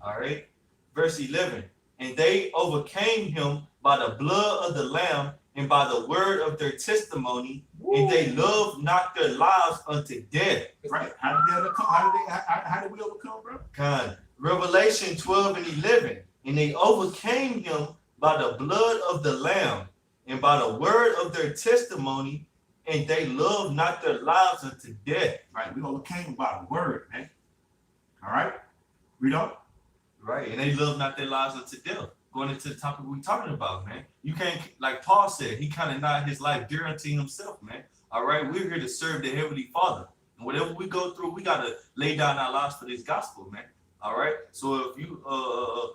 All right. Verse 11. And they overcame him by the blood of the Lamb and by the word of their testimony, and they loved not their lives unto death. Right. How did we overcome, bro? God. Revelation 12:11. And they overcame him by the blood of the Lamb and by the word of their testimony, and they loved not their lives unto death. Right. We overcame by the word, man. All right. Read on. Right. And they loved not their lives unto death. Going into the topic we're talking about, man. You can't, like Paul said, he kind of not his life dear unto himself, man. All right. We're here to serve the Heavenly Father. And whatever we go through, we got to lay down our lives for this gospel, man. All right. So if you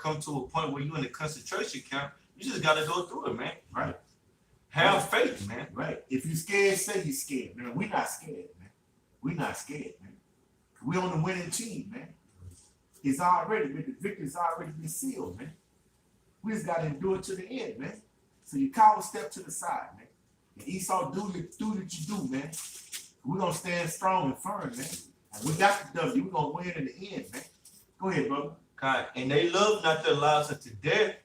come to a point where you're in a concentration camp, you just got to go through it, man. Right. Have faith, man. Right. If you're scared, say you're scared, man. We're not scared, man. We're not scared, man. We're on the winning team, man. It's already been, the victory's already been sealed, man. We just got to endure it to the end, man. So you coward step to the side, man. And Esau, do what you do, man. We're going to stand strong and firm, man. And we got the W. We're going to win in the end, man. Go ahead, brother. God, and they love not their lives unto death.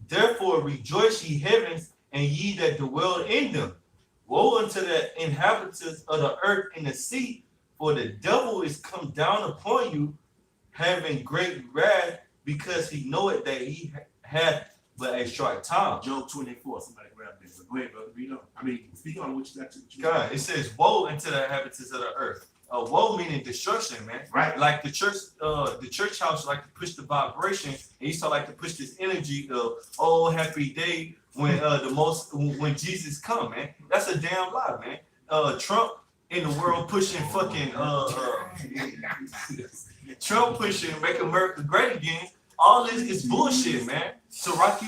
Therefore rejoice, ye heavens, and ye that dwell in them. Woe unto the inhabitants of the earth and the sea, for the devil is come down upon you, having great wrath, because he knoweth that he hath but a short time. Job 24. Somebody grab this. Go ahead, brother. Read on. I mean, speak on what you got to. God, it says, woe unto the inhabitants of the earth. Woe meaning destruction, man. Right. Like the church house like to push the vibration, and Esau like to push this energy of happy day when when Jesus come, man. That's a damn lie, man. Trump in the world pushing fucking Trump pushing make America great again. All this is bullshit, man. So rock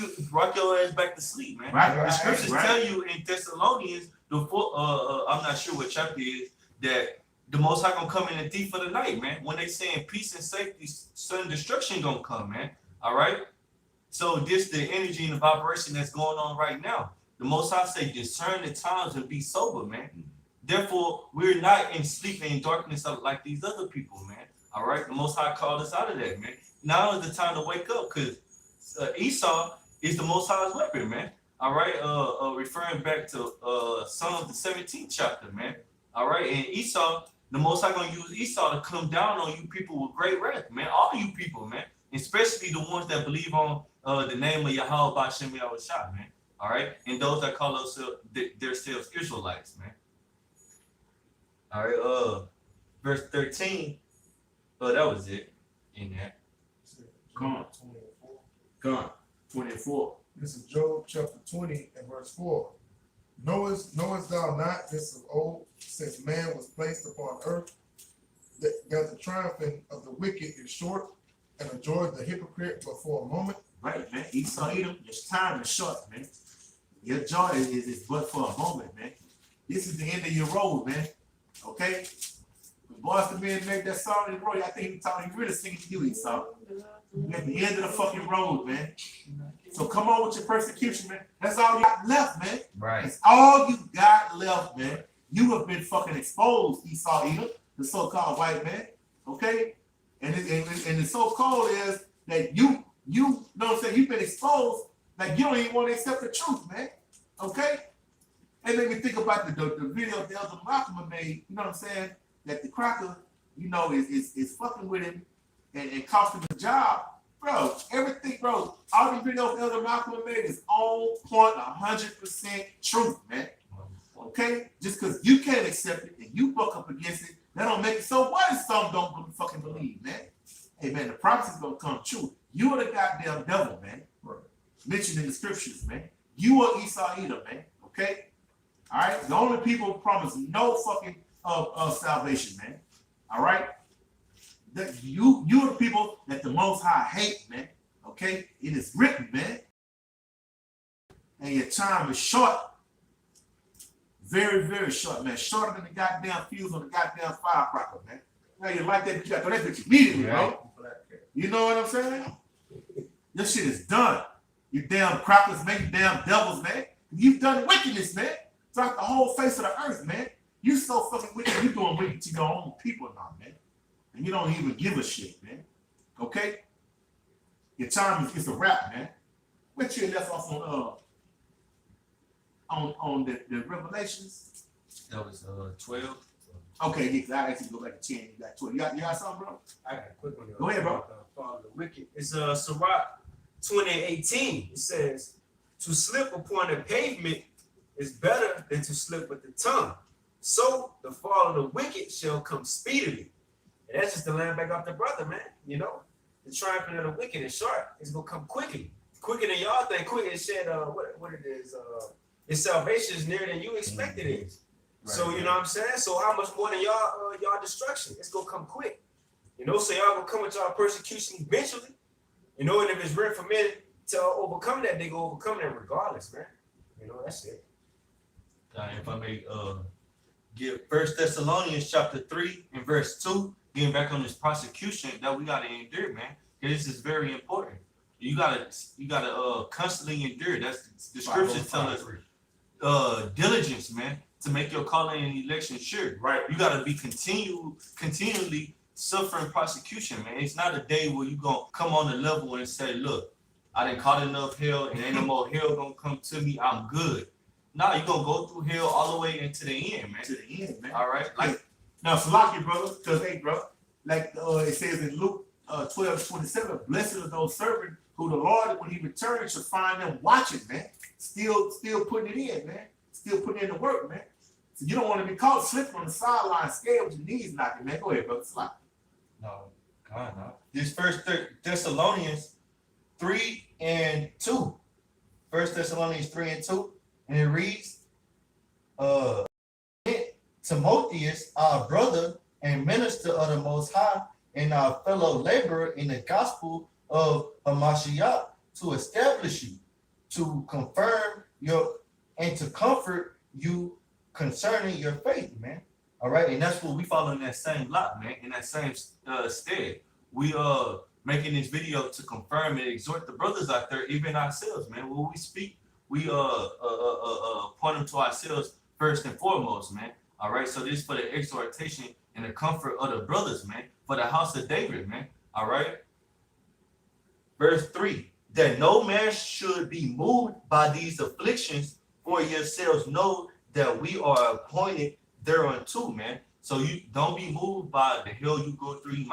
your ass back to sleep, man. Right. The scriptures tell you in Thessalonians, I'm not sure what chapter it is, that the Most High gonna come in the thief of the night, man. When they saying peace and safety, sudden destruction gonna come, man. All right. So this the energy and the vibration that's going on right now. The Most High say discern the times and be sober, man. Therefore, we're not in sleep and in darkness like these other people, man. All right. The Most High called us out of that, man. Now is the time to wake up, because Esau is the Most High's weapon, man. All right. Referring back to Psalms the 17th chapter, man. All right. And Esau, the Most High gonna use Esau to come down on you people with great wrath, man. All you people, man. Especially the ones that believe on the name of Yahweh B'Shem Yahweh Shah, man. All right. And those that call themselves Israelites, man. All right. Verse 13. That was it in that. Gone. 24. This is Job chapter 20 and verse 4. Knowest thou not this of old, since man was placed upon earth, that the triumphing of the wicked is short, and the joy of the hypocrite but for a moment? Right, man. Esau, Edom, your time is short, man. Your joy is but for a moment, man. This is the end of your road, man. Okay? When Boys the Men made that song in the road, I think he really singing to you, Esau. You're at the end of the fucking road, man. So come on with your persecution, man. That's all you got left, man. Right. That's all you got left, man. You have been fucking exposed, Esau Edom, the so-called white man. Okay? And the so-called is that you know what I'm saying, you've been exposed, like you don't even want to accept the truth, man. Okay? It made me think about the video that Elder Malcolm made, you know what I'm saying? That the cracker, you know, is fucking with him and cost him a job. Bro, everything, bro, all the videos Elder Malcolm made is on point, 100% truth, man. Okay? Just because you can't accept it and you buck up against it, that don't make it so what if some don't fucking believe, man? Hey, man, the prophecy's gonna come true. You are the goddamn devil, man. Mentioned in the scriptures, man. You are Esau Edom, man. Okay? All right? The only people who promise no fucking salvation, man. All right? That you're the people that the Most High hate, man. Okay? It is written, man. And your time is short. Very, very short, man. Shorter than the goddamn fuse on the goddamn firecracker, man. Now you like that, you got to throw that bitch immediately, bro. You know what I'm saying? This shit is done. You damn crackers, man. You damn devils, man. You've done wickedness, man. Throughout the whole face of the earth, man. You so fucking wicked. You doing wicked to your own people now, man. And you don't even give a shit, man. Okay? Your time is a wrap, man. What you left off on the Revelations? That was 12. Okay, yeah, 'cause I actually go back to 10. You got 12. You got something, bro? I got a quick one. Go ahead, bro. Follow the wicked. It's Sirach 20:18. It says, "To slip upon the pavement is better than to slip with the tongue. So the fall of the wicked shall come speedily." And that's just the line back off the brother, man. You know, the triumphing of the wicked is short. It's gonna come quickly, quicker than y'all think. Quick, it said, what it is? Your salvation is nearer than you expected it is. Right, So you know what I'm saying. So how much more than y'all destruction? It's gonna come quick. You know, so y'all gonna come with y'all persecution eventually. You know, and if it's written for men to overcome that, they go overcome that regardless, man. You know, that's it. If I may give 1 Thessalonians chapter 3 and verse 2, getting back on this prosecution that we gotta endure, man. This is very important. You gotta constantly endure. That's the scriptures tell us diligence, man, to make your calling and election sure. Right. You gotta be continually suffering prosecution, man. It's not a day where you gonna come on the level and say, look, I done caught enough hell and ain't no more hell gonna come to me. I'm good. Nah, you gonna go through hell all the way into the end, man. To the end, man. All right. Like now, Salaki, brother, because hey, bro, like it says in Luke 12:27, blessed are those servants who the Lord, when he returns, shall find them watching, man. Still putting it in, man. Still putting in the work, man. So you don't want to be caught slipping on the sideline, scared with your knees knocking, man. Go ahead, brother, Salaki. No, God, no. this First Thessalonians 3 and 2. 1 Thessalonians 3 and 2. And it reads, Timotheus, our brother and minister of the Most High, and our fellow laborer in the gospel of Hamashiach, to establish you, to confirm your, and to comfort you concerning your faith, man. All right, and that's what we follow in that same lot, man, in that same stead. We making this video to confirm and exhort the brothers out there, even ourselves, man. When we speak, we point them to ourselves first and foremost, man. All right, so this is for the exhortation and the comfort of the brothers, man, for the house of David, man. All right. Verse 3, that no man should be moved by these afflictions, for yourselves know that we are appointed thereunto, man. So you don't be moved by the hell you go through. You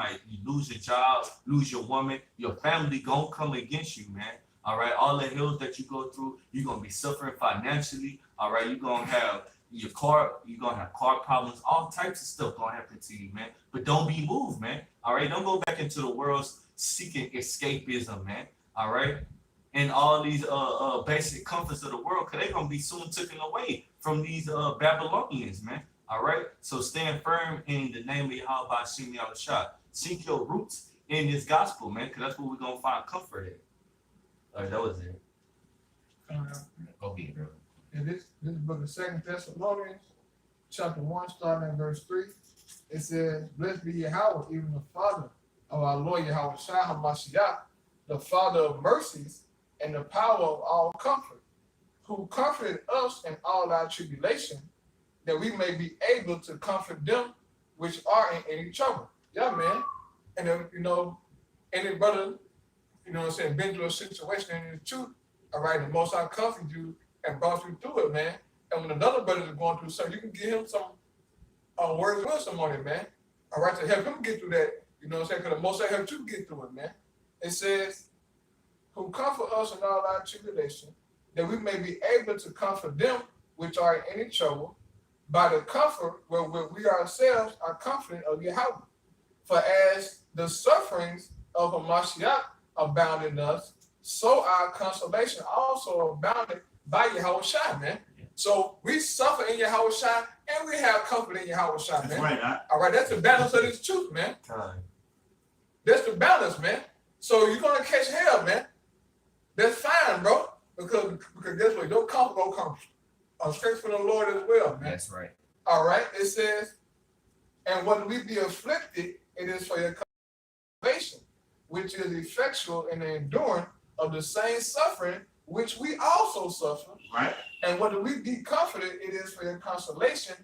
lose your job, lose your woman, your family gonna come against you, man. All right, all the hills that you go through, you're gonna be suffering financially. All right, you're gonna have your car, you're gonna have car problems, all types of stuff gonna happen to you, man. But don't be moved, man. All right, don't go back into the world seeking escapism, man. All right, and all these basic comforts of the world, because they're gonna be soon taken away from these Babylonians, man. All right, so stand firm in the name of Yahweh by Shemi Yahushua. Sink your roots in this gospel, man, because that's where we're gonna find comfort in. All right, that was it. Go ahead, bro. And this book of 2 Thessalonians, chapter 1, starting at verse 3, it says, blessed be Yahweh, even the Father of our Lord Yahweh Shai HaMashiach, the Father of mercies, and the power of all comfort, who comforted us in all our tribulation, that we may be able to comfort them which are in any trouble. Yeah, man. And then, any brother, what I'm saying, been through a situation in the truth, all right, the Most High comforted you and brought you through it, man. And when another brother is going through something, you can give him some words of wisdom on it, man. All right, to help him get through that, because the Most High helped you get through it, man. It says, who comfort us in all our tribulation, that we may be able to comfort them which are in any trouble, by the comfort wherewith we ourselves are comforted of Yahweh. For as the sufferings of Hamashiach abound in us, so our consolation also abounded by Yahweh Shai, man. So we suffer in Yahweh Shai, and we have comfort in Yahweh Shai, man. That's right. All right, that's the balance of this truth, man. That's the balance, man. So you're gonna catch hell, man. That's fine, bro. Because guess what? Your comfort gonna come straight from the Lord as well, man. That's right. All right. It says, and when we be afflicted, it is for your salvation, which is effectual in the enduring of the same suffering which we also suffer. Right. And when we be comforted, it is for your consolation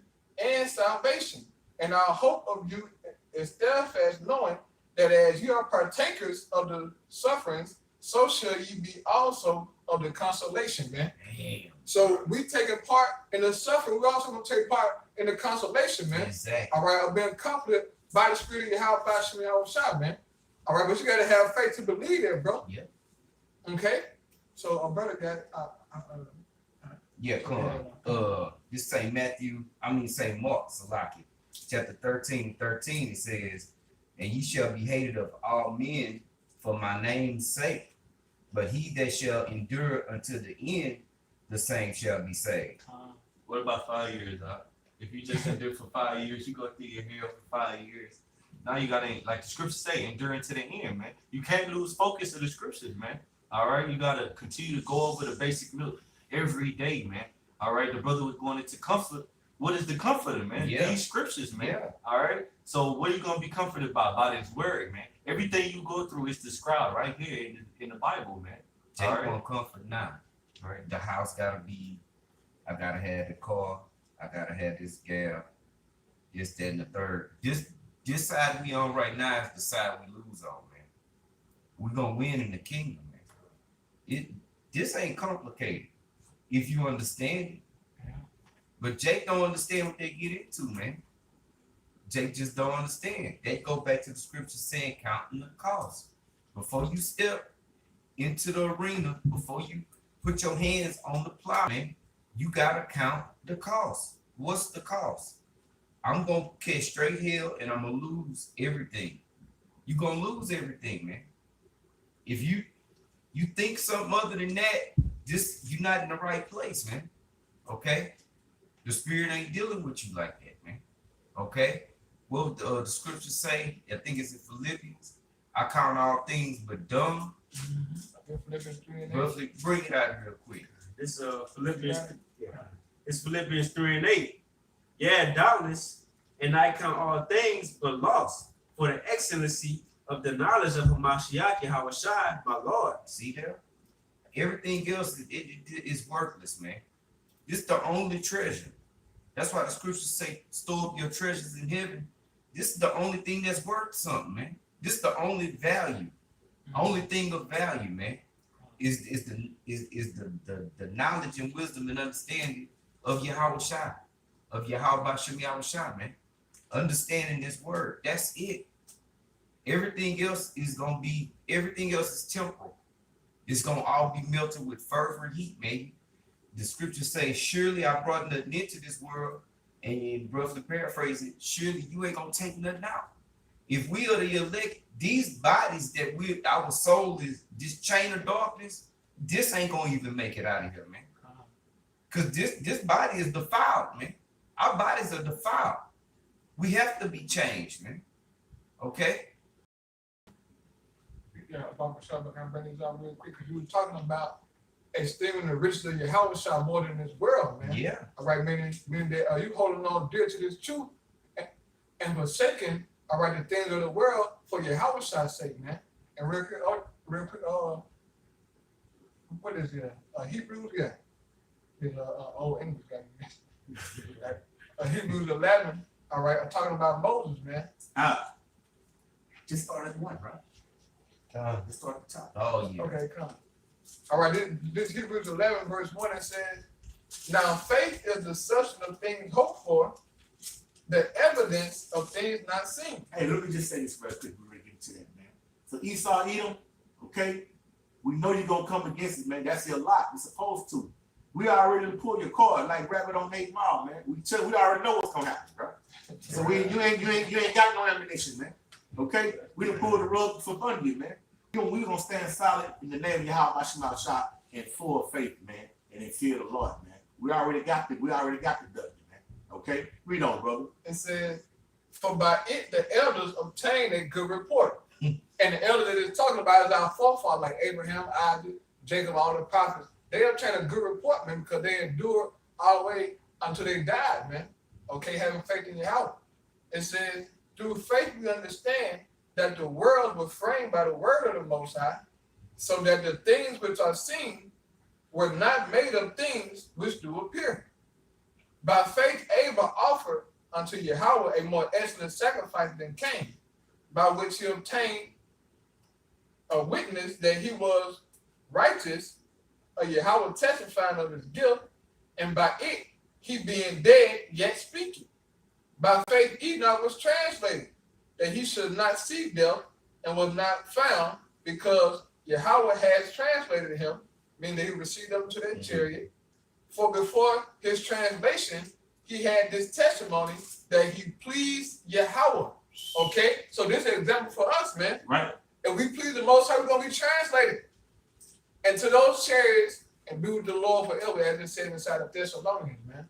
and salvation. And our hope of you is steadfast, knowing that as you are partakers of the sufferings, so shall ye be also of the consolation, man. Damn. So we taking part in the suffering. We also going to take part in the consolation, man. Exactly. All right, I've been comforted by the Spirit of Yahweh, by Shemiyah Shah, man. All right, but you got to have faith to believe that, bro. Yeah. Okay. So our brother got. Yeah, come on. This St. Mark, Salaki, chapter 13:13, it says, and ye shall be hated of all men for my name's sake, but he that shall endure unto the end, the same shall be saved. What about 5 years, huh? If you just endure for 5 years, you go through your hell for 5 years. Now you gotta, like the scriptures say, endure unto the end, man. You can't lose focus of the scriptures, man. All right, you gotta continue to go over the basic milk every day, man. All right, the brother was going into comfort. What is the comforter, man? Yeah. These scriptures, man. Yeah. All right. So what are you gonna be comforted by his word, man? Everything you go through is described right here in the Bible, man. Take All right. one comfort now. All right, the house gotta be. I gotta have the car. I gotta have this gal. This, that, and the third. This side we on right now is the side we lose on, man. We're gonna win in the kingdom, man. This ain't complicated if you understand it. But Jake don't understand what they get into, man. Jake just don't understand. They go back to the scripture saying counting the cost. Before you step into the arena, before you put your hands on the plow, man, you gotta count the cost. What's the cost? I'm gonna catch straight hell and I'm gonna lose everything. You're gonna lose everything, man. If you think something other than that, you're not in the right place, man. Okay? The spirit ain't dealing with you like that, man. Okay? Well, the scriptures say, I think it's in Philippians, I count all things but dumb. Philippians 3 and 8. Roughly, bring it out real quick. It's Philippians 3:8. Yeah, doubtless, and I count all things but loss for the excellency of the knowledge of Hamashiach Yahweh Shai, my Lord. See there? Everything else is worthless, man. This is the only treasure. That's why the scriptures say, store up your treasures in heaven. This is the only thing that's worth something, man. This is the only value. Only thing of value, man, is the knowledge and wisdom and understanding of Yahweh Shai, of Yahweh Bashem Yahweh Shai, man. Understanding this word. That's it. Everything else is temporal. It's gonna all be melted with fervent heat, man. The scriptures say, surely I brought nothing into this world, and roughly paraphrase it, surely you ain't gonna take nothing out. If we are the elect, these bodies that our soul is this chain of darkness, this ain't gonna even make it out of here, man. Because this body is defiled, man. Our bodies are defiled. We have to be changed, man. Okay? Yeah, Baba Shah, but I'm bringing this out real quick because you were talking about esteeming the riches of Yahweh Shah more than this world, man. Yeah. All right, meaning that you holding on dear to this truth and forsaking, all right, the things of the world for Yahweh Shah's sake, man. And real real quick, what is it? Hebrews, yeah. It's old English guy. Hebrews 11. All right, I'm talking about Moses, man. Just start at one, bro. Let's start at the top. Oh yeah. Okay, come. All right, this Hebrews 11 verse 1, it says, now faith is the substance of things hoped for, the evidence of things not seen. Hey, let me just say this real quick before we get to that, man. So Esau, Edom, okay? We know you're gonna come against it, man. That's your lot. You're supposed to. We already pulled your card like rabbit on 8 Mile, man. We already know what's gonna happen, bro. So you ain't got no ammunition, man. Okay? We done pulled the rug from under you, man. We gonna stand solid in the name of Yahweh Shah in full faith, man, and in fear of the Lord, man. We already got the W, man. Okay? Read on, brother. It says, for by it the elders obtained a good report. And the elder that it's talking about is our forefathers, like Abraham, Isaac, Jacob, all the prophets. They obtained a good report, man, because they endured all the way until they died, man. Okay, having faith in Yahweh. It says, through faith we understand that the world was framed by the word of the Most High, so that the things which are seen were not made of things which do appear. By faith Abel offered unto Yahweh a more excellent sacrifice than Cain, by which he obtained a witness that he was righteous, Yahweh testifying of his guilt, and by it he being dead yet speaking. By faith Enoch was translated, that he should not see death, and was not found, because Yahweh has translated him, meaning that he received up to that chariot. For before his translation, he had this testimony that he pleased Yahweh. Okay, so this is an example for us, man. Right. If we please the Most High, we're gonna be translated. And to those chariots and be with the Lord forever, as it said inside of Thessalonians, man.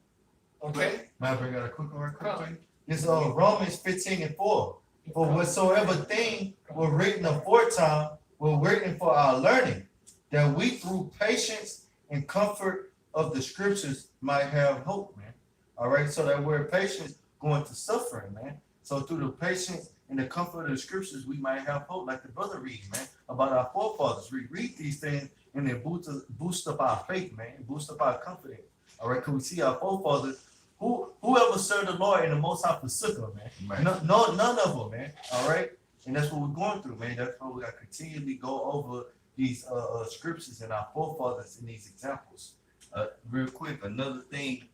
Okay. Might I bring out a quick one, It's Romans 15:4. For whatsoever thing were written aforetime were written for our learning, that we through patience and comfort of the scriptures might have hope, man. All right, so that we're patient going to suffering, man. So through the patience and the comfort of the scriptures, we might have hope, like the brother reads, man, about our forefathers. We read these things and they boost up our faith, man, boost up our confidence. All right, because we see our forefathers, whoever served the Lord and the Most High forsook them, man. Right. No, none of them, man. All right, and that's what we're going through, man. That's why we got to continually go over these scriptures and our forefathers in these examples. Real quick, another thing,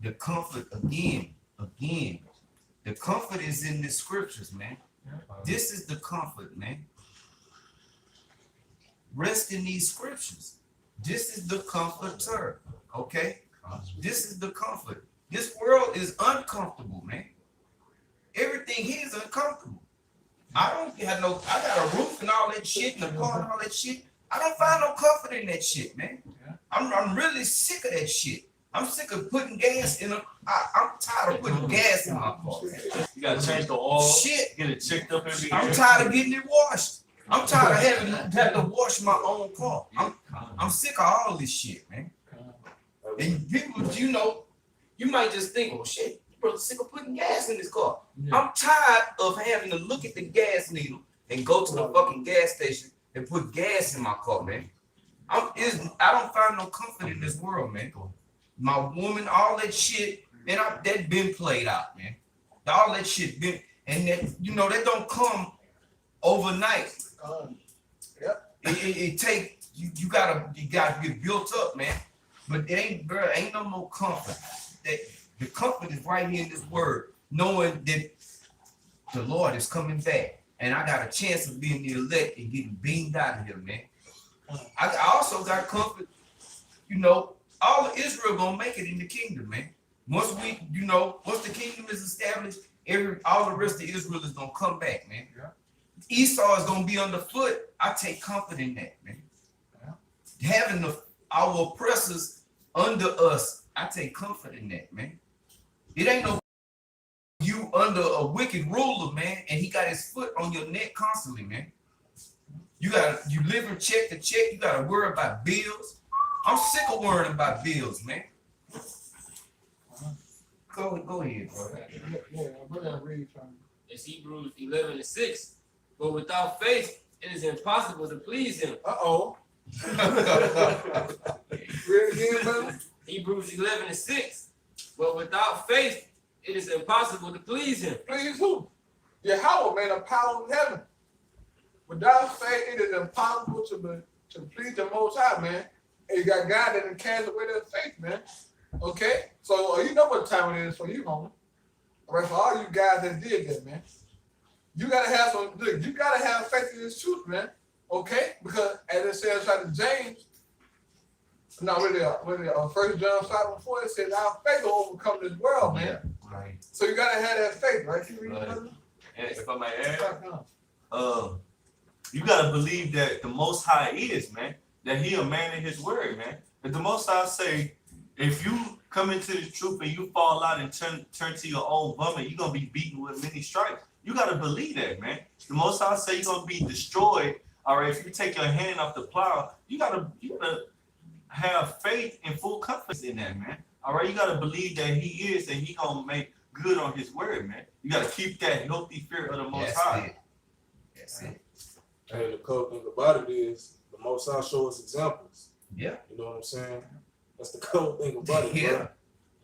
the comfort again, the comfort is in the scriptures, man. This is the comfort, man. Rest in these scriptures. This is the comforter, okay? This is the comfort. This world is uncomfortable, man. Everything here is uncomfortable. I got a roof and all that shit, and a car and all that shit. I don't find no comfort in that shit, man. I'm really sick of that shit. I'm sick of putting gas in I'm tired of putting gas in my car. You gotta change the oil. Shit. Get it checked up every year. I'm tired of getting it washed. I'm tired of having to wash my own car. I'm sick of all this shit, man. And people, you might just think, oh shit, you brother sick of putting gas in this car. Yeah. I'm tired of having to look at the gas needle and go to the fucking gas station and put gas in my car, man. I don't find no comfort in this world, man. My woman, all that shit, man, that been played out, man. All that shit been, and that, that don't come overnight. It take you gotta get built up, man. But it ain't no more comfort. That the comfort is right here in this word, knowing that the Lord is coming back, and I got a chance of being the elect and getting beamed out of here, man. I also got comfort, all of Israel gonna make it in the kingdom, man. Once the kingdom is established, all the rest of Israel is gonna come back, man. Yeah. Esau is gonna be underfoot. I take comfort in that, man. Yeah. Having our oppressors under us, I take comfort in that, man. It ain't no you under a wicked ruler, man, and he got his foot on your neck constantly, man. You live from check to check. You gotta worry about bills. I'm sick of worrying about bills, man. Go ahead, bro. Yeah, we're gonna read from It's Hebrews 11:6. But without faith, it is impossible to please him. Uh-oh. Read again, brother. Hebrews 11:6. But without faith, it is impossible to please him. Please who? Yahweh, man, the power of heaven. Without faith, it is impossible to please the Most High, man. And you got God that can cast away their faith, man. Okay? So you know what time it is for you, homie. All right, for all you guys that did that, man. You gotta have you gotta have faith in this truth, man. Okay? Because as it says right in James, no, really, 1 John 5:4, it says our faith will overcome this world, man. Yeah, right. So you gotta have that faith, right? You read Right. brother? And if I may add, you gotta believe that the Most High is, man. That He a man in His word, man. If the Most High say, if you come into the truth and you fall out and turn to your own vomit, you're gonna be beaten with many stripes. You gotta believe that, man. The Most High say you're gonna be destroyed. All right, if you take your hand off the plow, you gotta have faith and full confidence in that, man. All right, you gotta believe that He is and He gonna make good on His word, man. You gotta keep that healthy fear of the Most High. That's it. And the cool thing about it is the Most High shows examples. Yeah. You know what I'm saying? That's the cool thing about it, Yeah. bro.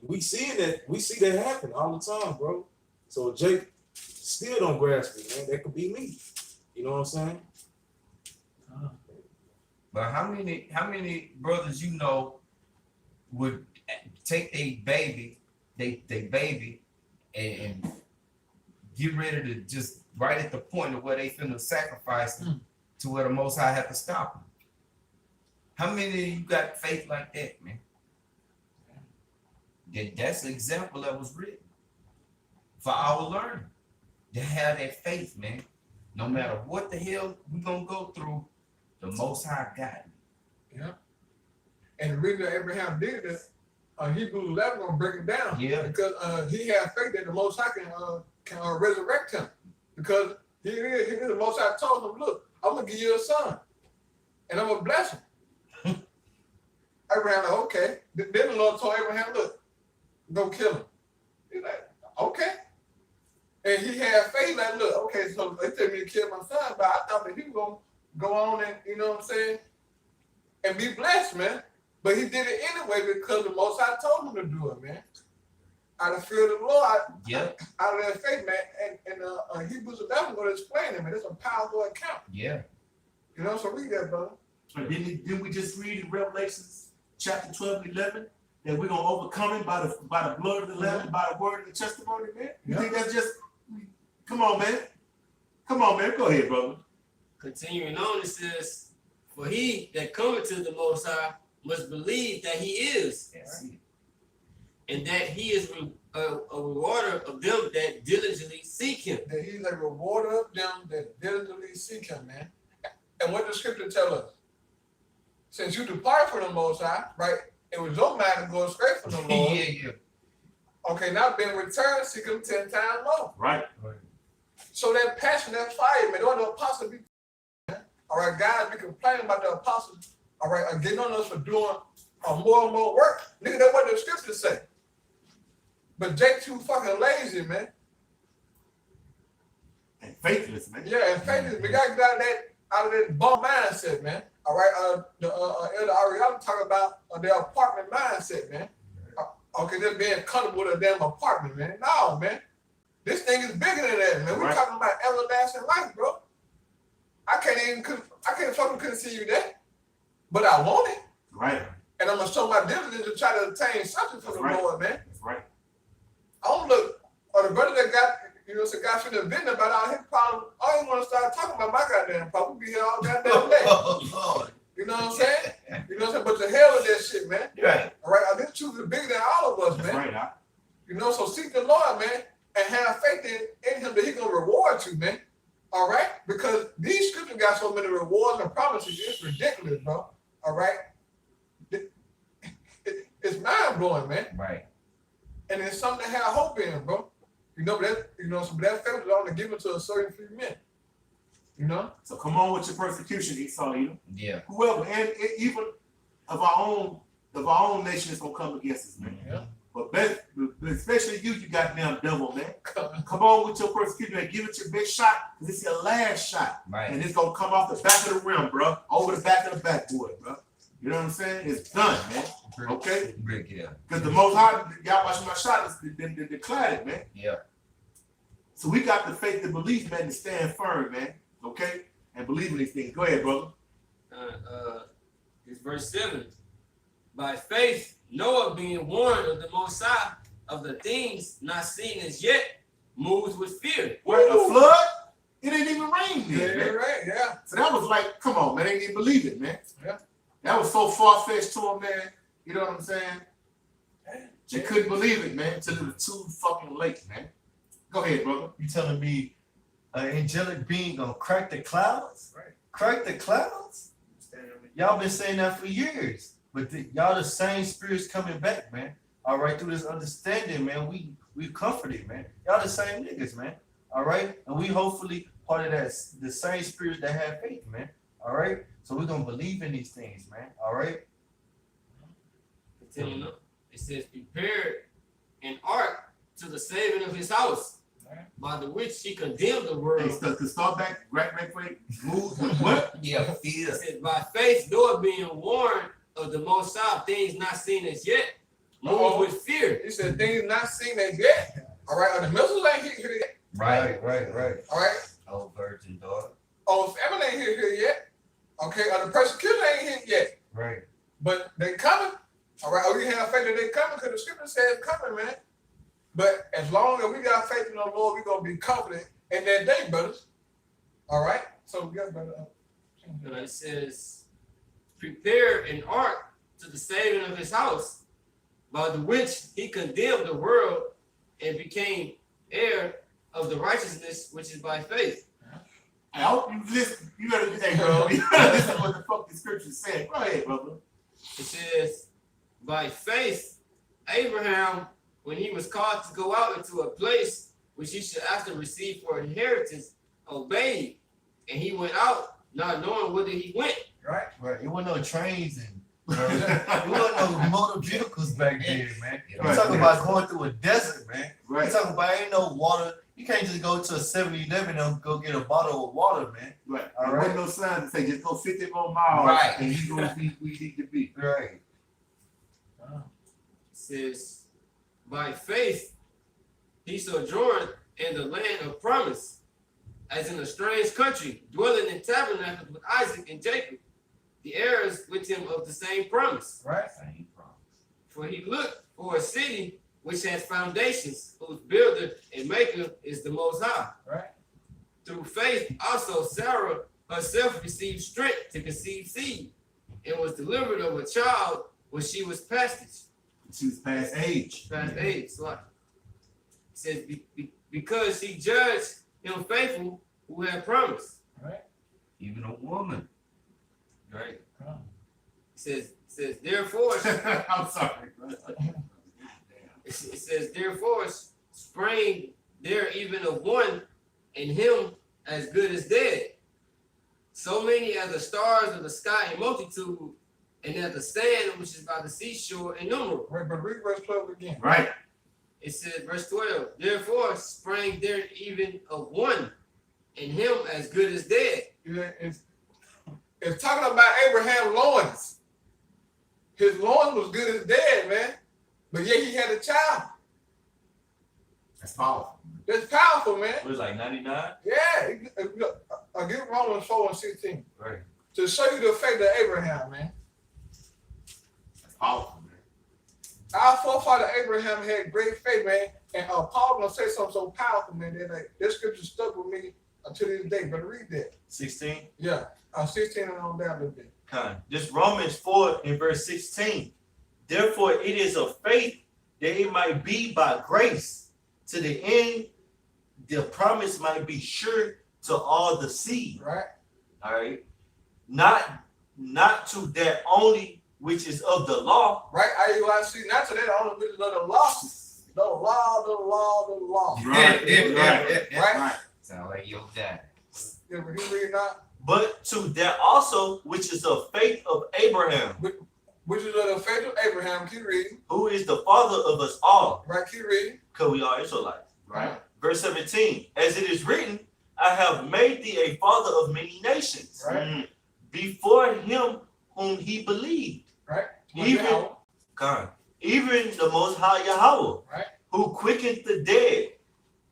We see that happen all the time, bro. So Jake still don't grasp it, man. That could be me. You know what I'm saying? But how many brothers you know would take a baby, they baby, and get ready to just right at the point of where they finna sacrifice them to where the Most High have to stop them? How many of you got faith like that, man? That's the example that was written for our learning. To have that faith, man. No matter what the hell we gonna go through, the Most High got me. Yeah. And the reason that Abraham did it, Hebrews 11 gonna break it down. Yeah. Because he had faith that the Most High can resurrect him. Because he the Most High told him, look, I'm gonna give you a son, and I'm gonna bless him. Abraham like, okay. Then the Lord told Abraham, look, go kill him. He's like, okay. And he had faith, like, look, okay, so they tell me to kill my son, but I thought that he was gonna go on and, you know what I'm saying, and be blessed, man. But he did it anyway because the Most High told him to do it, man. Out of fear of the Lord, out of that faith, man. And Hebrews 11 going to explain it, man. It's a powerful account. Yeah. You know, so read that, brother. Didn't we just read in Revelations chapter 12 and 11 that we're gonna overcome it by the blood of the Lamb, by the word of the testimony, man? You think that's just? Come on, man. Come on, man. Go ahead, brother. Continuing on, it says, for he that cometh to the Most High must believe that he is, and that he is a rewarder of them that diligently seek him. That he's a rewarder of them that diligently seek him, man. And what does Scripture tell us? Since you depart from the Most High, right? It was your mind to go astray from the Lord. Yeah. Okay, now being returned, seek him 10 times more. Right. So that passion, that fire, man, don't the apostles be, all right, guys, we complaining about the apostles, all right, getting on us for doing more and more work. Nigga, that's what the scriptures say. But Jake too fucking lazy, man. And faithless, man. Yeah, and faithless. We gotta get out of that bum mindset, man. All right, Elder Ariana talk about their apartment mindset, man. Okay, they're being comfortable with a damn apartment, man. No, man. This thing is bigger than that, man. We're talking about everlasting life, bro. I can't fucking conceive that. But I want it. Right. And I'm gonna show my diligence to try to attain something from the Lord, man. That's right. I don't look, or the brother that got, you know, some guy finna vent about all his problems. I ain't wanna start talking about my goddamn problem. We be here all goddamn day. Lord. You know what I'm saying? You know what I'm saying? But the hell with that shit, man. Right. All right, this truth is bigger than all of us, That's man. right. You know, so seek the Lord, man, and have faith in him that he gonna reward you, man. All right? Because these scriptures got so many rewards and promises, it's ridiculous, bro. All right? It's mind-blowing, man. Right. And it's something to have hope in, bro. You know, so that faith is only given to a certain few men. You know? So come on with your persecution, Esau, Yeah. whoever, and even of our own nation is gonna come against us, man. Yeah. But especially you goddamn devil, man. Come on with your persecution and give it your big shot, because it's your last shot. Right. And it's gonna come off the back of the rim, bro. Over the back of the backboard, bro. You know what I'm saying? It's done, man. Okay? Brick, yeah. Because the Most High, y'all watching my shot, they declared it, man. Yeah. So we got the faith and belief, man, to stand firm, man. Okay? And believe in these things. Go ahead, brother. It's verse 7. By faith, Noah, being warned of the Most High of the things not seen as yet, moves with fear. Right, a flood? It didn't even rain then, Yeah, man. right, yeah. So that was like, come on, man. They didn't even believe it, man. Yeah. That was so far-fetched to them, man. You know what I'm saying? They couldn't believe it, man, until it was too fucking late, man. Go ahead, brother. You telling me an angelic being gonna crack the clouds? Right. Crack the clouds? Y'all been saying that for years, but y'all the same spirits coming back, man. All right, through this understanding, man, we comforted, man. Y'all the same niggas, man. All right, and we hopefully part of that the same spirit that have faith, man. All right, so we're gonna believe in these things, man. All right. Continuing on, it says, prepared an ark to the saving of his house, by the which he condemned the world. Hey, to start back, right, move with what? Yeah, It fear. says, by faith, Noah being warned of the Most High of things not seen as yet, moved with fear. He said things not seen as yet. All right, the missiles ain't hit here yet. Right. All right. Oh, virgin daughter. Oh, famine ain't here yet. Okay, the persecution ain't hit yet. Right. But they coming. All right, we have faith that they coming because the scripture says coming, man. But as long as we got faith in the Lord, we're gonna be confident in that day, brothers. All right. So yeah, brother. It says, prepare an ark to the saving of his house, by the which he condemned the world and became heir of the righteousness which is by faith. I hope you listen. You better do that, bro. You better listen to what the fuck the scripture said. Go ahead, brother. It says, by faith, Abraham, when he was called to go out into a place which he should after receive for inheritance, obeyed, and he went out, not knowing whither he went. Right. Right. It wasn't no trains and it wasn't no motor vehicles back then, man. You Right, talking man. about going through a desert, man. Right. You talking about ain't no water. You can't just go to a 7-Eleven and go get a bottle of water, man. Right. All There right. wasn't no sign to say just go 50 more miles Right. and you gonna be where you need to be. Right. It says, by faith, he sojourned in the land of promise, as in a strange country, dwelling in tabernacles with Isaac and Jacob, the heirs with him of the same promise. Right. For he looked for a city which has foundations, whose builder and maker is the Most High. Right. Through faith, also Sarah herself received strength to conceive seed, and was delivered of a child when she was past She was past age. age. So it says, because he judged him faithful who had promised. Right. Even a woman. Right. Come. It says therefore. I'm sorry, bro. It says, therefore, sprang there even of one, and him as good as dead. So many as the stars of the sky in multitude, and as the sand which is by the seashore innumerable. Right, but read verse 12 again. Right. It says, verse 12, therefore sprang there even of one, and him as good as dead. Yeah, it's talking about Abraham's loins. His loins was good as dead, man. But yet he had a child. That's powerful. That's powerful, man. It was like 99. Yeah. I'll give Romans 4:16. Right. To show you the faith of Abraham, man. That's powerful, man. Our forefather Abraham had great faith, man. And Paul gonna say something so powerful, man. That this scripture stuck with me until this day. But read that. 16. Yeah. 16 and on down a little bit. This Romans 4 in verse 16. Therefore, it is of faith that it might be by grace, to the end the promise might be sure to all the seed. Right. All right. Not to that only which is of the law. Right. I see not to that only which is of the law. The law. Right. Sound like your dad. Yeah, but he read not. But to that also which is of faith of Abraham, Which is of the faith of Abraham. Keep reading. who is the father of us all. Right. Keep reading. Because we are Israelites. Right. Verse 17, as it is written, I have made thee a father of many nations, Right. before him whom he believed. Right. Even God, even the Most High Yahweh, right, who quickened the dead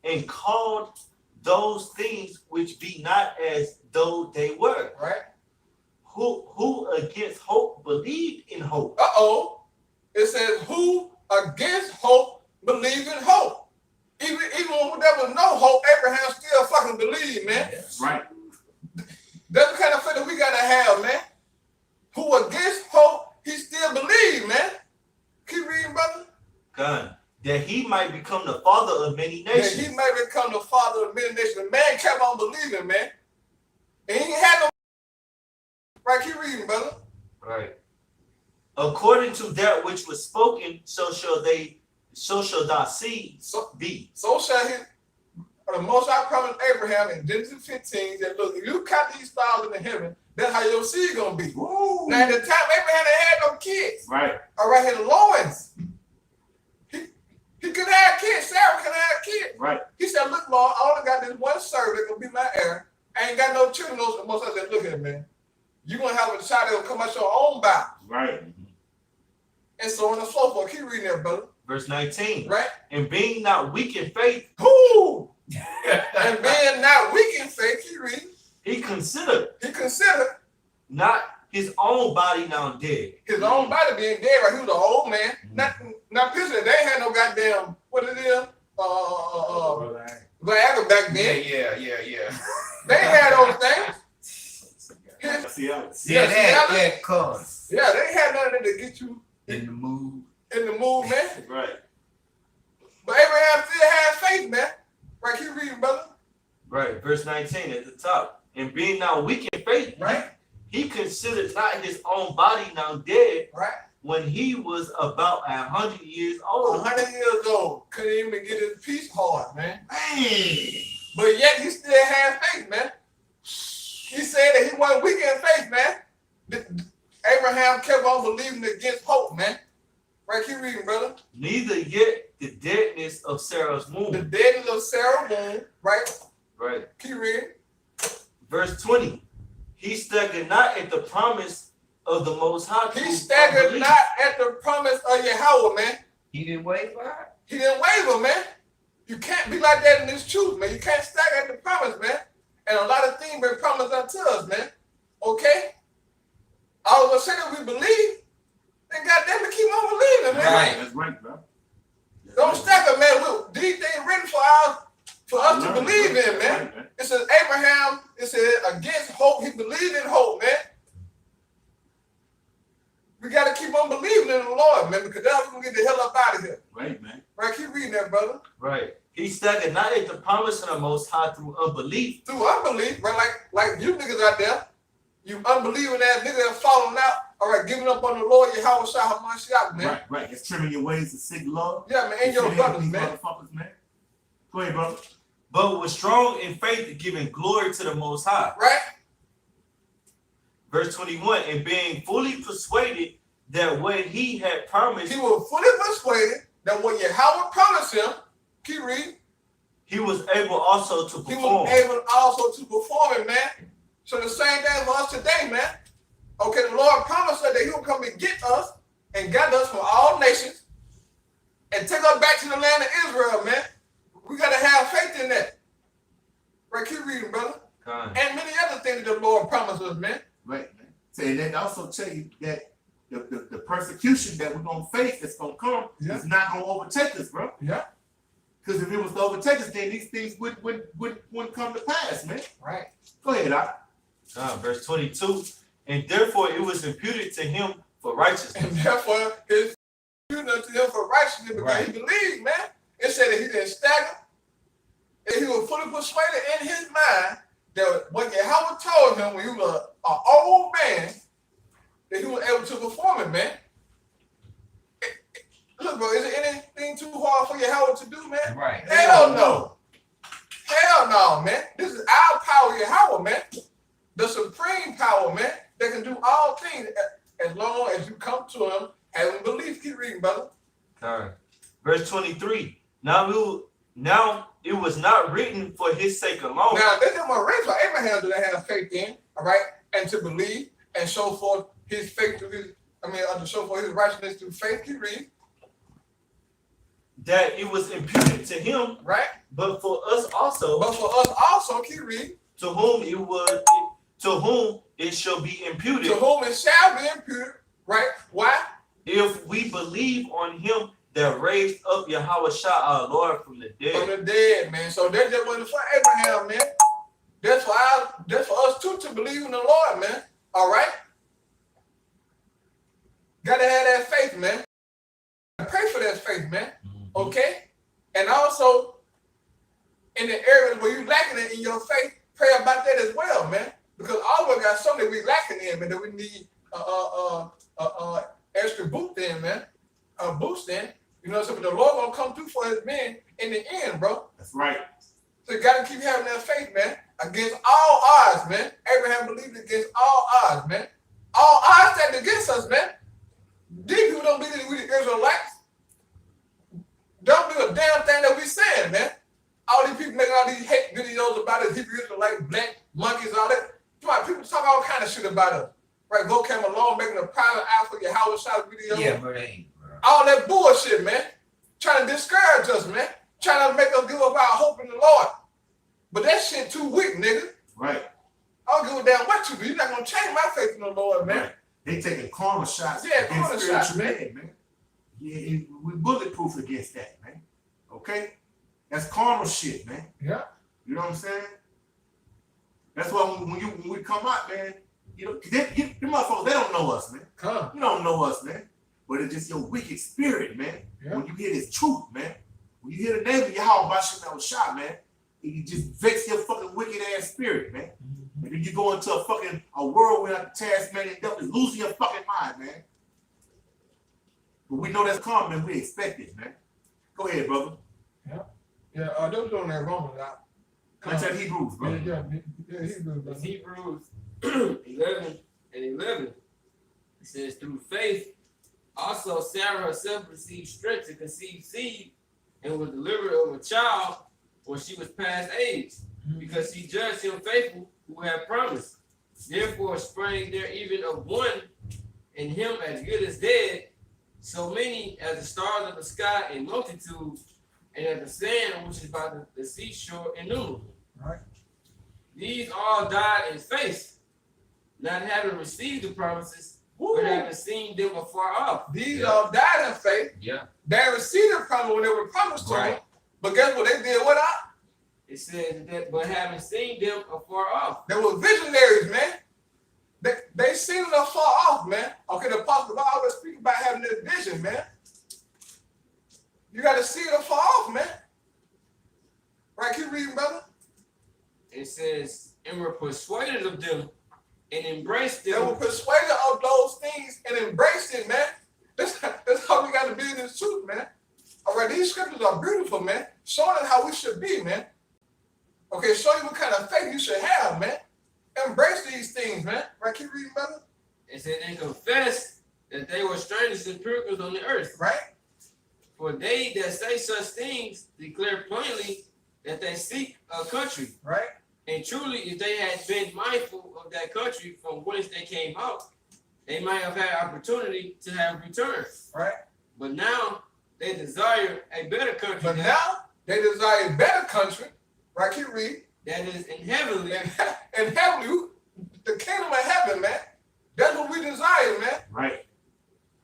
and called those things which be not as though they were. right. Who against hope believed in hope. Uh-oh. It says, who against hope believe in hope. Even when there was no hope, Abraham still fucking believed, man. Right. That's the kind of faith that we gotta have, man. Who against hope, he still believed, man. Keep reading, brother. God, that he might become the father of many That nations. he may become the father of many nations. The man kept on believing, man. And he ain't had no. Right, keep reading, brother. Right. According to that which was spoken, so shall thy seed be. So shall he, the Most High promised Abraham in Genesis 15 that, look, if you count these stars in the heaven, that's how your seed gonna be. Woo. Now, at the time, Abraham had no kids. Right. All right, his loins. He could have kids. Sarah could have kids. Right. He said, look, Lord, I only got this one servant that gonna be my heir. I ain't got no children. The Most High said, look at it, man. You're gonna have a child that'll come out your own bowels. Right. And so on and so forth. Keep reading that, brother. Verse 19. Right? And being not weak in faith, Who? And being not weak in faith, keep reading. he considered not his own body now dead. His own body being dead, right? He was an old man. Not picture. They ain't had no goddamn, what it is? Viagra back then. Yeah. They ain't had those things. Cause Yeah, they ain't had nothing to get you in the mood. in the mood, man. Right. But Abraham still had faith, man. Right, keep reading, brother. Right. Verse 19 at the top. And being now weak in faith, Right, he considered not his own body now dead right. when he was about 100 years old. 100 years old. Couldn't even get his peace hard, man. Hey. But yet he still had faith, man. He said that he wasn't weak in faith, man. Abraham kept on believing against hope, man. Right, keep reading, brother. Neither yet the deadness of Sarah's The womb. deadness of Sarah's womb, right? Right. Keep reading. Verse 20. He staggered not at the promise of the Most High. He staggered not at the promise of Yahweh, man. He didn't waver. He didn't waver, man. You can't be like that in this truth, man. You can't stagger at the promise, man. And a lot of things been promised unto us, man. Okay? All of a sudden we believe, then goddamn it, keep on believing, man. Right. That's right, bro. Don't stagger, man. These things written for us to believe in, man. Right, It says Abraham, it says against hope, he believed in hope, man. We got to keep on believing in the Lord, man, because that's how we can get the hell up out of here. Right, man. Right, keep reading that, brother. Right. He staggered not at the promise of the Most High through unbelief. Through unbelief, right? Like you niggas out there, you unbelieving that nigga that falling out, all right, giving up on the Lord, Yahweh Shah HaMashiach, man. Right. It's trimming your ways to seek love. Yeah, man, and your brothers, man. Motherfuckers, man. Go ahead, brother. But was strong in faith, giving glory to the Most High. Right? Verse 21, and being fully persuaded that what he had promised, He was fully persuaded that what Yahweh promised him, keep reading, he was able also to he perform. was able also to perform it, man. So the same thing for us today, man. Okay, the Lord promised us that he will come and get us and gather us from all nations and take us back to the land of Israel, man. We got to have faith in that. Right, keep reading, brother. God. And many other things that the Lord promised us, man. Right, man. So, and then also tell you that the persecution that we're going to face that's going to come is not going to overtake us, bro. Yeah. Because if it was to overtake us, then these things wouldn't come to pass, man. Right. Go ahead, Doc. Verse 22, and therefore it was imputed to him for righteousness. And therefore, it's imputed unto him for righteousness because he believed, man. It said that he didn't stagger. And he was fully persuaded in his mind that what Yahweh told him when he was an old man, that he was able to perform it, man. Look, bro, is there anything too hard for Yahweh to do, man? Right. Hell no. Hell no, man. This is our power, Yahweh, man. The supreme power, man, that can do all things as long as you come to him having belief. Keep reading, brother. Verse 23, now Now it was not written for his sake alone. Now, this is what race for Abraham do they have faith in, all right, and to believe and show forth his faith through his, to show forth his righteousness through faith. Keep reading. That it was imputed to him, right? But for us also. But for us also, keep reading. To whom it shall be imputed. To whom it shall be imputed, right? Why? If we believe on him that raised up Yahushua our Lord from the dead. From the dead, man. So that just wasn't for Abraham, man. That's for us too to believe in the Lord, man. All right? Gotta have that faith, man. Pray for that faith, man. Okay? And also, in the areas where you're lacking it in your faith, pray about that as well, man. Because all of us got something we lacking in, man, that we need extra boost in, man. Boost in. You know, so the Lord gonna come through for his men in the end, bro. That's right. So you gotta keep having that faith, man. Against all odds, man. Abraham believed against all odds, man. All odds stand against us, man. These people don't believe that we the Israelites. Don't do a damn thing that we saying, man. All these people making all these hate videos about us, Hebrew Israelites, black monkeys, all that. People talk all kind of shit about us. Right? Go came along making a private eye for your Howard Shot video. Yeah, but they ain't, bro. All that bullshit, man. Trying to discourage us, man. Trying to make us give up our hope in the Lord. But that shit too weak, nigga. Right. I don't give a damn what you do. You're not gonna change my faith in the Lord, man. Right. They taking corner shots. Yeah, corner shots, man. Yeah, we bulletproof against that, man. Okay? That's carnal shit, man. Yeah. You know what I'm saying? That's why when we come out, man, you know, them motherfuckers, they don't know us, man. You don't know us, man. But it's just your wicked spirit, man. Yeah. When you hear this truth, man. When you hear the name of Yahweh Bashim shot, man, you just vex your fucking wicked ass spirit, man. Mm-hmm. And then you go into a world where the Tasmanian devil is losing your fucking mind, man. But we know that's coming, man. We expect it, man. Go ahead, brother. Yeah, those doing that wrong now. Let's have Hebrews, bro. Yeah, Hebrews. It's Hebrews 11 and 11. It says, through faith, also Sarah herself received strength to conceive seed and was delivered of a child when she was past age, because she judged him faithful who had promised. Therefore sprang there even of one in him as good as dead, so many as the stars of the sky in multitude, and as the sand which is by the seashore innumerable. Right. These all died in faith, not having received the promises, but having seen them afar off. These all died in faith. Yeah. They received the promise when they were promised to them. Right. But guess what they did? What up? It says that, but having seen them afar off. They were visionaries, man. They seen it afar off, man. Okay, the apostle always speak about having this vision, man. You got to see it afar off, man. Right, keep reading, brother. It says, and were persuaded of them and embraced them. They were persuaded of those things and embraced it, man. That's how we got to be in this truth, man. All right, these scriptures are beautiful, man. Showing us how we should be, man. Okay, show you what kind of faith you should have, man. Embrace these things, man. Right, keep reading, brother. It said, and confessed that they were strangers and pilgrims on the earth. Right. For they that say such things declare plainly that they seek a country. Right. And truly, if they had been mindful of that country from whence they came out, they might have had opportunity to have returned. Right. But now they desire a better country. But now they desire a better country. Right, keep reading. That is in heavenly. And heavenly, the kingdom of heaven, man. That's what we desire, man. Right.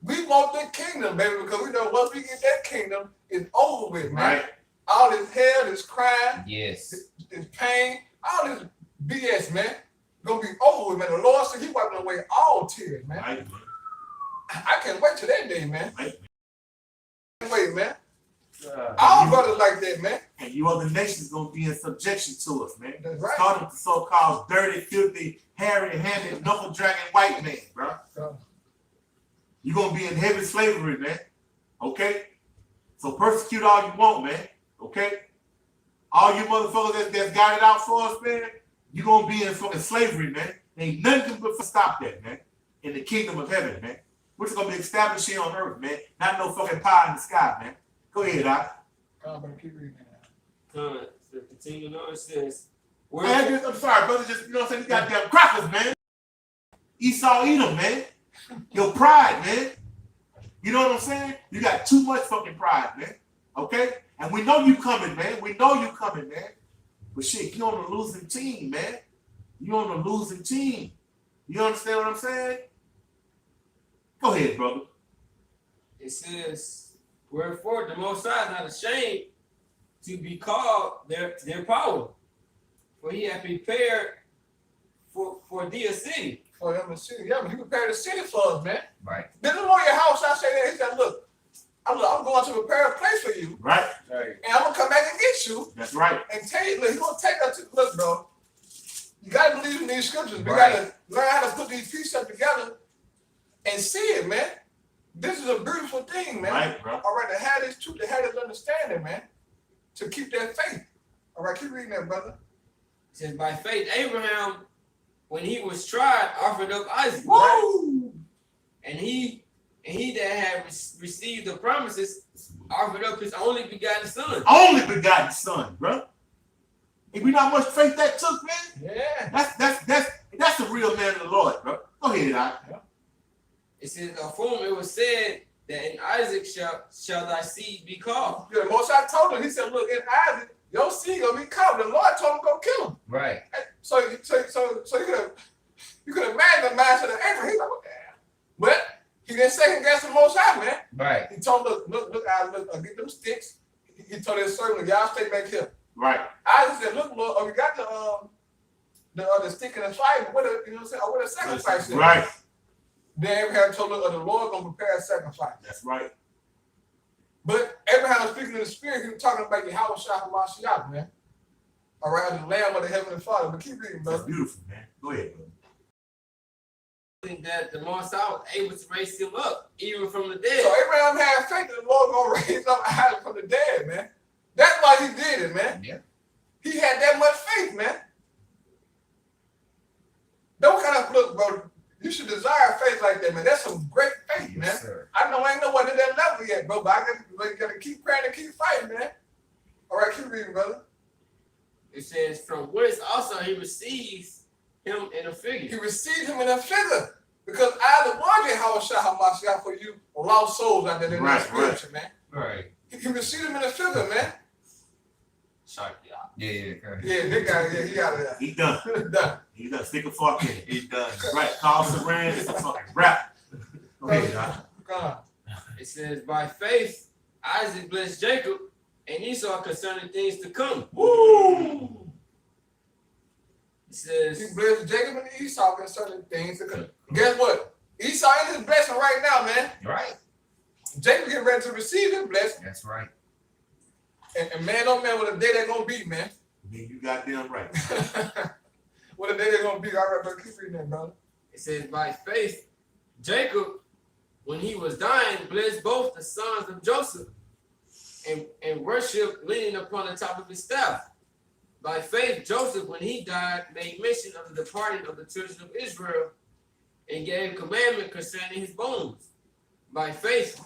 We want the kingdom, baby, because we know once we get that kingdom, it's over with, man. Right. All this hell, this crime, Yes. this pain, all this BS, man, gonna be over with, man. The Lord said He wiping away all tears, man. Right. I can't wait till that day, man. Right. Can't wait, man. All brothers like that, man. And you other nations gonna be in subjection to us, man. That's right. Starting with the so-called dirty, filthy, hairy-handed, knuckle-dragging white man, bro. You're gonna be in heavy slavery, man. Okay? So persecute all you want, man. Okay? All you motherfuckers that's got it out for us, man, you're gonna be in fucking slavery, man. Ain't nothing but stop that, man. In the kingdom of heaven, man. Which is gonna be established here on earth, man. Not no fucking pie in the sky, man. Go ahead, Doc. But keep reading that. Continuing on, it says, Man, I'm sorry, brother. Just, you know what I'm saying? You goddamn crackers, man. Esau Edom, man. Your pride, man. You know what I'm saying? You got too much fucking pride, man. Okay? And we know you coming, man. We know you coming, man. But shit, you on a losing team, man. You on a losing team. You understand what I'm saying? Go ahead, brother. it says, wherefore the Most High is not ashamed to be called their power, for he hath prepared for thee a city. For them a city. Yeah, but he prepared a city for us, man. Right. Didn't the Lord your house, I say that, he said, look, I'm going to prepare a place for you, Right? and I'm going to come back and get you, That's right. and tell you, look, he's going to take us to, look, bro, you got to believe in these scriptures. We Right. got to learn how to put these pieces together and see it, man. This is a beautiful thing, man. Right, bro. All right, to have this truth, to have this understanding, man, to keep that faith. All right, keep reading that, brother. It says, by faith, Abraham, when he was tried, offered up Isaac. Woo! Right? And he that had received the promises offered up his only begotten son. Only begotten son, bro. And we know how much faith that took, man. Yeah. That's a real man of the Lord, bro. Go ahead, Doc. It says, of whom it was said that in Isaac shall thy seed be called. The Most High told him, he said, look, in Isaac, your seed gonna be called. The Lord told him go kill him. Right. So you could imagine the mindset of Abraham. He's like, okay. But he didn't second guess the Most High, man. Right. He told him, look, get them sticks. He told his servant, y'all stay back here. Right. Isaac said, look, Lord, we got the stick in the fire, what a, you know what I'm saying? What a sacrifice is. Right. Then Abraham told him, the Lord gonna prepare a sacrifice. That's right. But Abraham was speaking in the spirit, he was talking about Yahweh Shah HaMashiach, man. All right, the Lamb of the Heavenly Father. But keep reading, That's brother. beautiful, man. Go ahead, brother. That the Most High was able to raise him up, even from the So dead. Abraham had faith that the Lord gonna raise up Isaac from the dead, man. That's why he did it, man. Yeah. He had that much faith, man. Don't kind of look, bro. You should desire faith like that, man. That's some great faith, man. Yes, sir. I know I ain't nobody at that level yet, bro, but I gotta keep praying and keep fighting, man. All right, keep reading, brother. It says, from whence also he receives him in a figure. He received him in a figure because I the one that Yahweh Shah HaMashiach for you lost souls out there in Right, that spiritual, man. Right. He received him in a figure, man. Yeah. Yeah, big guy, yeah, he out of there. He done. Done. He done. Stick a fork in it. He's done. Right. Call Saran. It's a fucking rap. Go ahead, Doc. Gone. It says, by faith, Isaac blessed Jacob and Esau concerning things to come. Woo! It says, He blessed Jacob and Esau concerning things to come. Guess what? Esau in his blessing right now, man. Right. Jacob getting ready to receive his blessing. That's right. And man, oh man, what a day they're gonna be, man. Man, you goddamn right. What a day they're gonna be. All right, brother, keep reading that, brother. it says, by faith, Jacob, when he was dying, blessed both the sons of Joseph and worshiped leaning upon the top of his staff. By faith, Joseph, when he died, made mention of the departing of the children of Israel and gave commandment concerning his bones. By faith,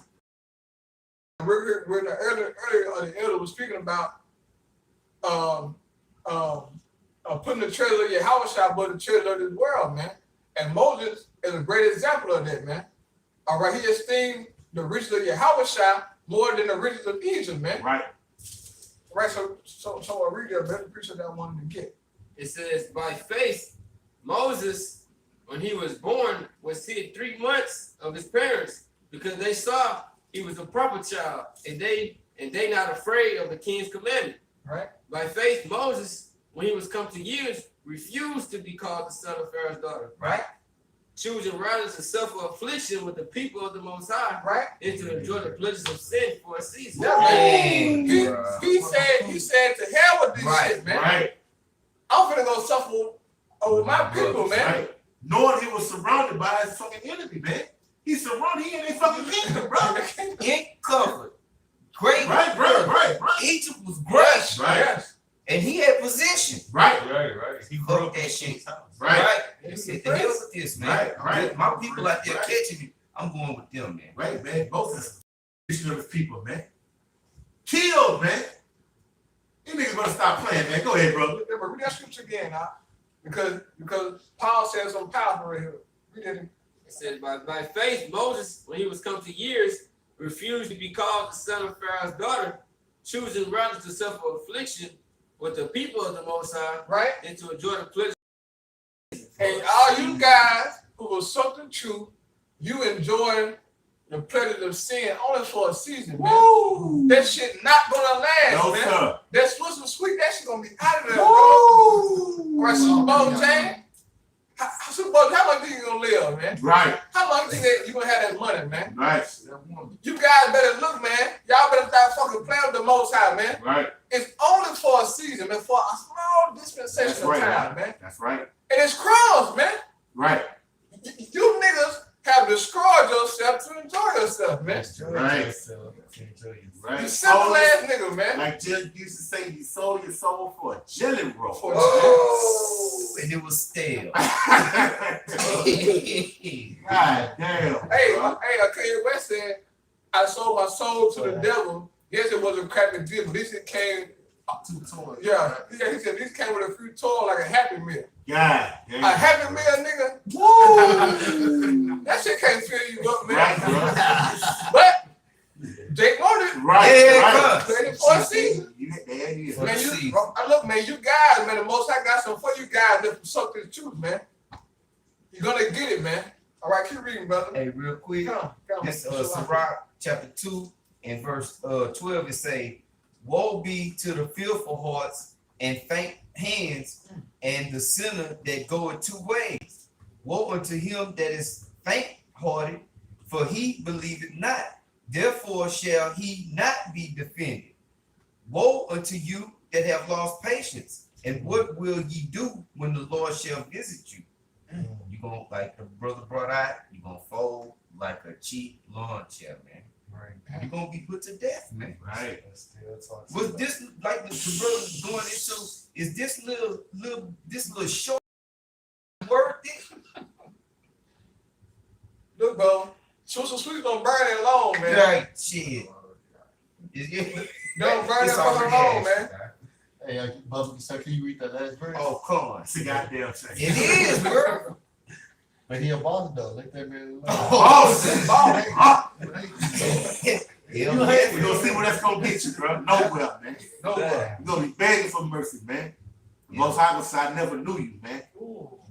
We're the earlier the elder was speaking about putting the treasure of Yahweh Shah above the treasure of this world, man. And Moses is a great example of that, man. All right, he esteemed the riches of Yahweh Shah more than the riches of Egypt, man. Right. Right, so I read that, better appreciate that I wanted to get. it says, by faith, Moses, when he was born, was hid 3 months of his parents because they saw he was a proper child, and they not afraid of the king's commandment. Right. By faith, Moses, when he was come to years, refused to be called the son of Pharaoh's daughter, Right. choosing rather to suffer affliction with the people of the Most High, Right. and to enjoy the pleasures of sin for a season. Yeah, Dang, He bruh. said to hell with this Right, shit, man. Right. I'm finna go suffer over my people, man. Right. Knowing he was surrounded by his fucking enemy, man. He's surrounded. He in a fucking kingdom, bro. It covered. Great. Right. Egypt was great. Right. Yes. And he had position. Right. He Fuck that shit. Right. He said, the hell with this, man. Right. My people out there Right. catching me. I'm going with them, man. Right, man. Moses is of his people, man. Killed, man. These niggas brother stop playing, man. Go ahead, brother. Yeah, but read that scripture again, huh? Because Paul says something powerful right here. Read it. It said, by faith, Moses, when he was come to years, refused to be called the son of Pharaoh's daughter, choosing rather to suffer affliction with the people of the Most High, Right? than to enjoy the pleasure. And all you guys who will suck the truth, you enjoy the pleasure of sin only for a season, man. Woo! That shit not gonna last, No, man. sir. That sweet, that shit gonna be out of there, bro. Woo! Right, Super Bowl, James? Super Bowl, how long do you gonna live, man? Right, How long do you think you gonna have that money, man? right, You guys better look, man. Y'all better start fucking playing with the Most High, man. right. It's only for a season, man, for a small dispensation That's of right, time, man. That's right. And it's crumbs, man. Right, You niggas have destroyed yourself to enjoy yourself, man. right. Right. You simple Sold- ass nigga, man. Like Jim used to say, you sold your soul for a jelly roll. For Oh, and it was stale. God damn. Hey, bro. Kanye West said, I sold my soul to the devil. Yes, it was a crappy deal, but this shit came. Yeah, he said this came with a few toys like a Happy Meal. God damn. A Happy Meal, nigga. Woo! That shit can't fill you up, man. Right, bro. But Jake wanted Right, Yeah, right. it. Ready for a season. There it is. For Man, the you season. look, man, you guys, man, the Most High got something for you guys that suck this truth, man. You're gonna get it, man. All right, keep reading, brother. Hey, real quick. Come. This Sirach chapter 2 and verse 12 it say, woe be to the fearful hearts and faint hands and the sinner that goeth two ways. Woe unto him that is faint hearted, for he believeth not, therefore shall he not be defended. Woe unto you that have lost patience, and what will ye do when the Lord shall visit you? You gonna, like the brother brought out, you gonna fold like a cheap lawn chair, man. Right. You're gonna be put to death, man. Right. Was this like the brother going into? Is this little short worth it? Look, bro. Susan Sweet gonna burn it long, man. Right, shit. Don't burn it It's for already long, ass, man. Hey, Bubba, so can you read that last verse? Oh, come on. It's a goddamn shame. It is, bro. But he a boss though. Let that man alone. Oh, Hell We're yeah. gonna see where that's gonna get you, bro. Nowhere, man. Nowhere. You're gonna be begging for mercy, man. The Most High gonna say, I never knew you, man.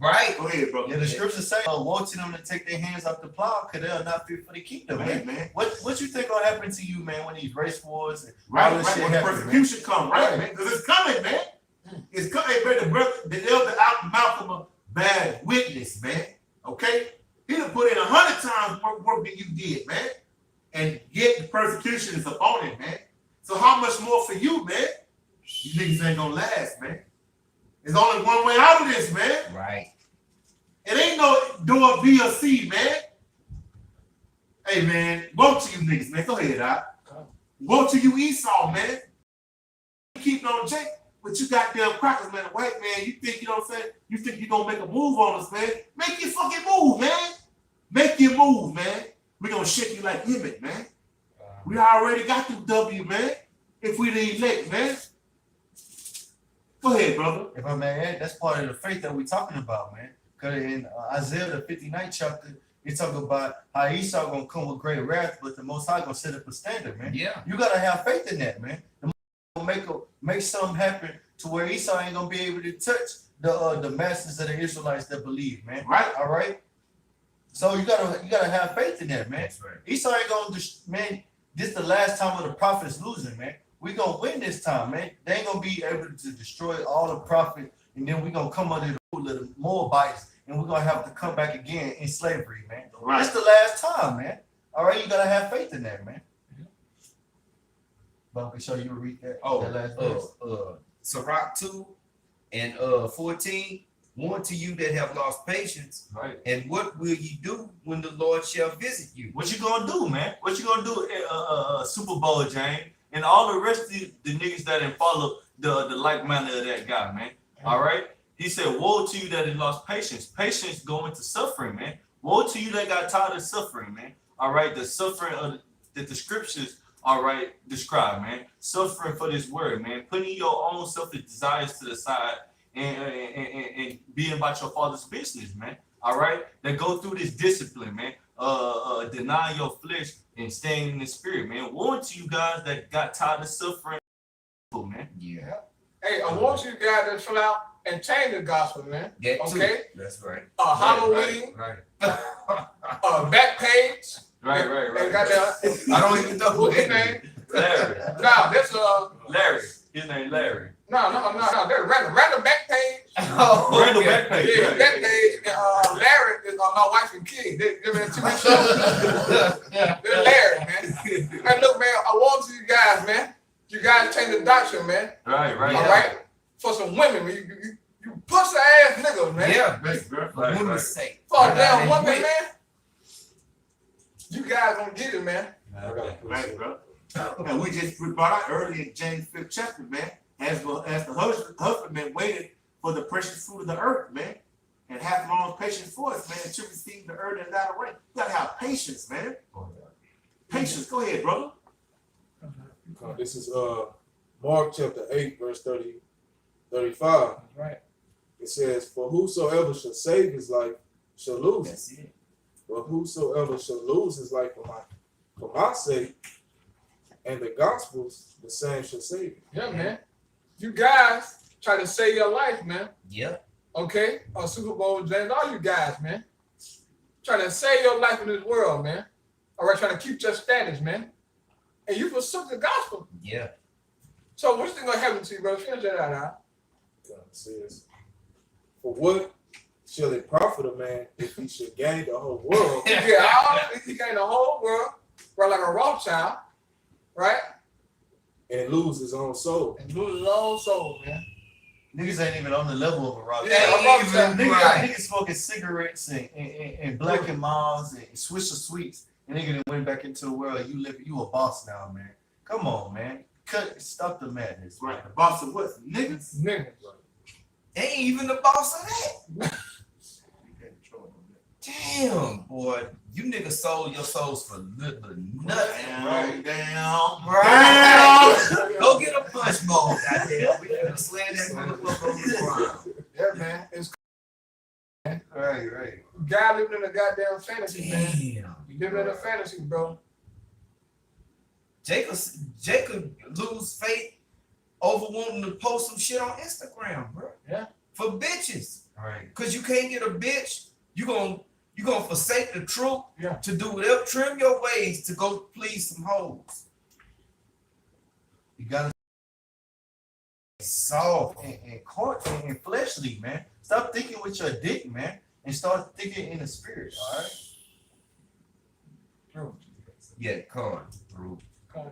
Right. Go ahead, bro. Yeah, the scriptures say, woe to them to take their hands off the plow, because they'll not fit for the kingdom, Man, man. man. What you think gonna happen to you, man, when these race wars and Right, all this right. shit When the happen, persecution come, right, man? Because it's coming, man. It's coming. Hey, man, the elder out the mouth of a bad witness, man. Okay? He done put in 100 times more work than you did, man. And yet the persecution is upon it, man. So how much more for you, man? You niggas ain't gonna last, man. There's only one way out of this, man. Right. It ain't no door B or C, man. Hey, man, woe to you niggas, man. Go ahead, woe to you Esau, man. You keep on Jake, but you goddamn crackers, man. The white man, you think, you know what I'm saying? You think you're gonna make a move on us, man. Make your fucking move, man. Make your move, man. We're gonna shake you like Emmett, man. We already got the W, man. If we the elect, man. Go ahead, brother. If I may add, that's part of the faith that we're talking about, man. Because in Isaiah the 59th chapter, it talk about how Esau gonna come with great wrath, but the Most High gonna set up a standard, man. Yeah. You gotta have faith in that, man. The Most High gonna make something happen to where Esau ain't gonna be able to touch the masses of the Israelites that believe, man. Right. All right. So you gotta have faith in that, man. That's right. Esau ain't gonna man. This the last time of the prophets losing, man. We gonna win this time, man. They ain't gonna be able to destroy all the prophets, and then we gonna come under the rule of the Moabites, and we're gonna have to come back again in slavery, man. Right. It's the last time, man. All right, you gotta have faith in that, man. But I can show you read that. That last verse. Sirach 2 and 14. One to you that have lost patience, Right. and what will ye do when the Lord shall visit you? What you gonna do, man? What you gonna do Super Bowl, James, and all the rest of the niggas that didn't follow the like manner of that guy, man. All right. He said, woe to you that have lost patience. Patience go into suffering, man. Woe to you that got tired of suffering, man. All right. The suffering that the scriptures all right, describe, man. Suffering for this word, man. Putting your own selfish desires to the side and being about your father's business, man. All right, that go through this discipline, man. Denying your flesh and staying in the spirit, man. Warn to you guys that got tired of suffering, man. Yeah. Hey, I want you guys to chill out and change the gospel, man. That too. Okay? That's right. Halloween, Right. back page. Right. And goddamn, I don't even know what's his name? Larry. No, that's Larry. His name Larry. no. That's random back page. Oh, Random okay. back page. Yeah, back page. And Larry is my wife and kid. They're in TV show. They're Larry, man. Hey, look, man. I want you guys, man. You guys change the doctrine, man. Right. All right. For some women, man. You pussy ass niggas, man. Yeah, Right. women's sake. For a damn Right. woman, man. You guys gonna get it, man. Right, bro. And we brought out earlier in James 5th chapter, man, as the husbandman waited for the precious fruit of the earth, man, and have long patience for us, man, to receive the earth and not rain. You gotta have patience, man. Patience. Go ahead, brother. This is Mark chapter 8, verse 35. Right. It says, "For whosoever shall save his life shall lose it. That's it. But whosoever shall lose his life for my sake and the gospel's, the same shall save it." Yeah, man. You guys try to save your life, man. Yeah. Okay? Or Super Bowl James, all you guys, man. Trying to save your life in this world, man. All right, trying to keep your status, man. And you forsook the gospel. Yeah. So what's gonna happen to you, bro? Finish that out. God says, "For what shall it profit a man if he should gain the whole world You gain the whole world, right, like a Rothschild, right? and lose his own soul?" And lose his own soul, man. Niggas ain't even on the level of a rock. Yeah, a Rothschild. Niggas smoking cigarettes and Black and Miles and Swisher Sweets, and nigga done went back into the world. You a boss now, man. Come on, man. Stop the madness. Right. The boss of what? Niggas? Niggas. Ain't even the boss of that. Damn, boy. You niggas sold your souls for little nothing. Down. Right. Go get a punch bowl, goddamn. We gonna slam that motherfucker on the ground. Yeah, man. It's Right. guy living in a goddamn fantasy, man. Damn. You living in a fantasy, bro. Jacob lose faith over wanting to post some shit on Instagram, bro. Yeah. For bitches. Right. Cause you can't get a bitch. You gonna forsake the truth. Yeah. To do whatever, trim your ways to go please some hoes. You gotta Soft. and fleshly, man. Stop thinking with your dick, man, and start thinking in the spirit. All right. Bro. Yeah, con, bro. Come on.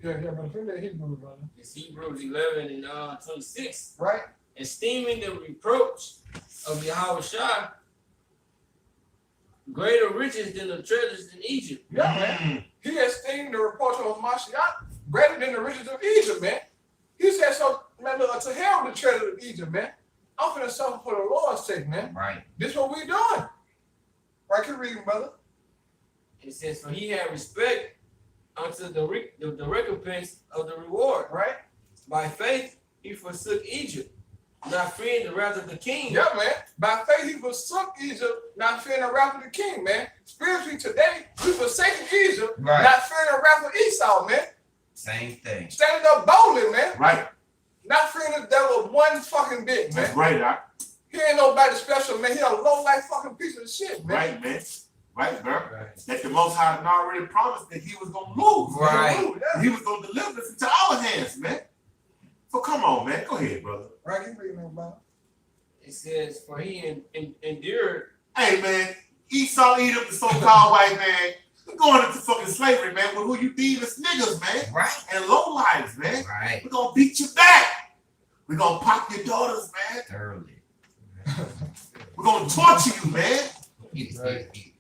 Yeah, but finish that Hebrew, brother. It's Hebrews 11 and 26. Right? Esteeming the reproach of Yahushua greater riches than the treasures in Egypt. Yeah, man. He esteemed the reproach of Mashiach greater than the riches of Egypt, man. He said, so, man, look, to hell with the treasure of Egypt, man. I'm finna suffer for the Lord's sake, man. Right. This is what we doing. Right, keep reading, brother. It says, for he had respect unto the recompense of the reward. Right? By faith, he forsook Egypt, not fearing the wrath of the king. Yeah, man. By faith, he forsook Egypt, not fearing the wrath of the king, man. Spiritually, today, we forsaking Egypt, Right. not fearing the wrath of Esau, man. Same thing. Standing up boldly, man. Right. Not fearing the devil one fucking bit, man. That's right, Doc. He ain't nobody special, man. He a low-life fucking piece of shit, man. Right, man. Right, bro. That the Most High had already promised that he was going to lose. Right. Yeah. He was going to deliver us into our hands, man. So come on, man. Go ahead, brother. Right, keep reading that, brother. It says, for he endured. Hey, man. Esau, Edom, the so-called white man, we're going into fucking slavery, man, with who you deem as niggas, man. Right. And low lives, man. Right. We're going to beat you back. We're going to pop your daughters, man. Thoroughly. We're going to torture you, man. Right.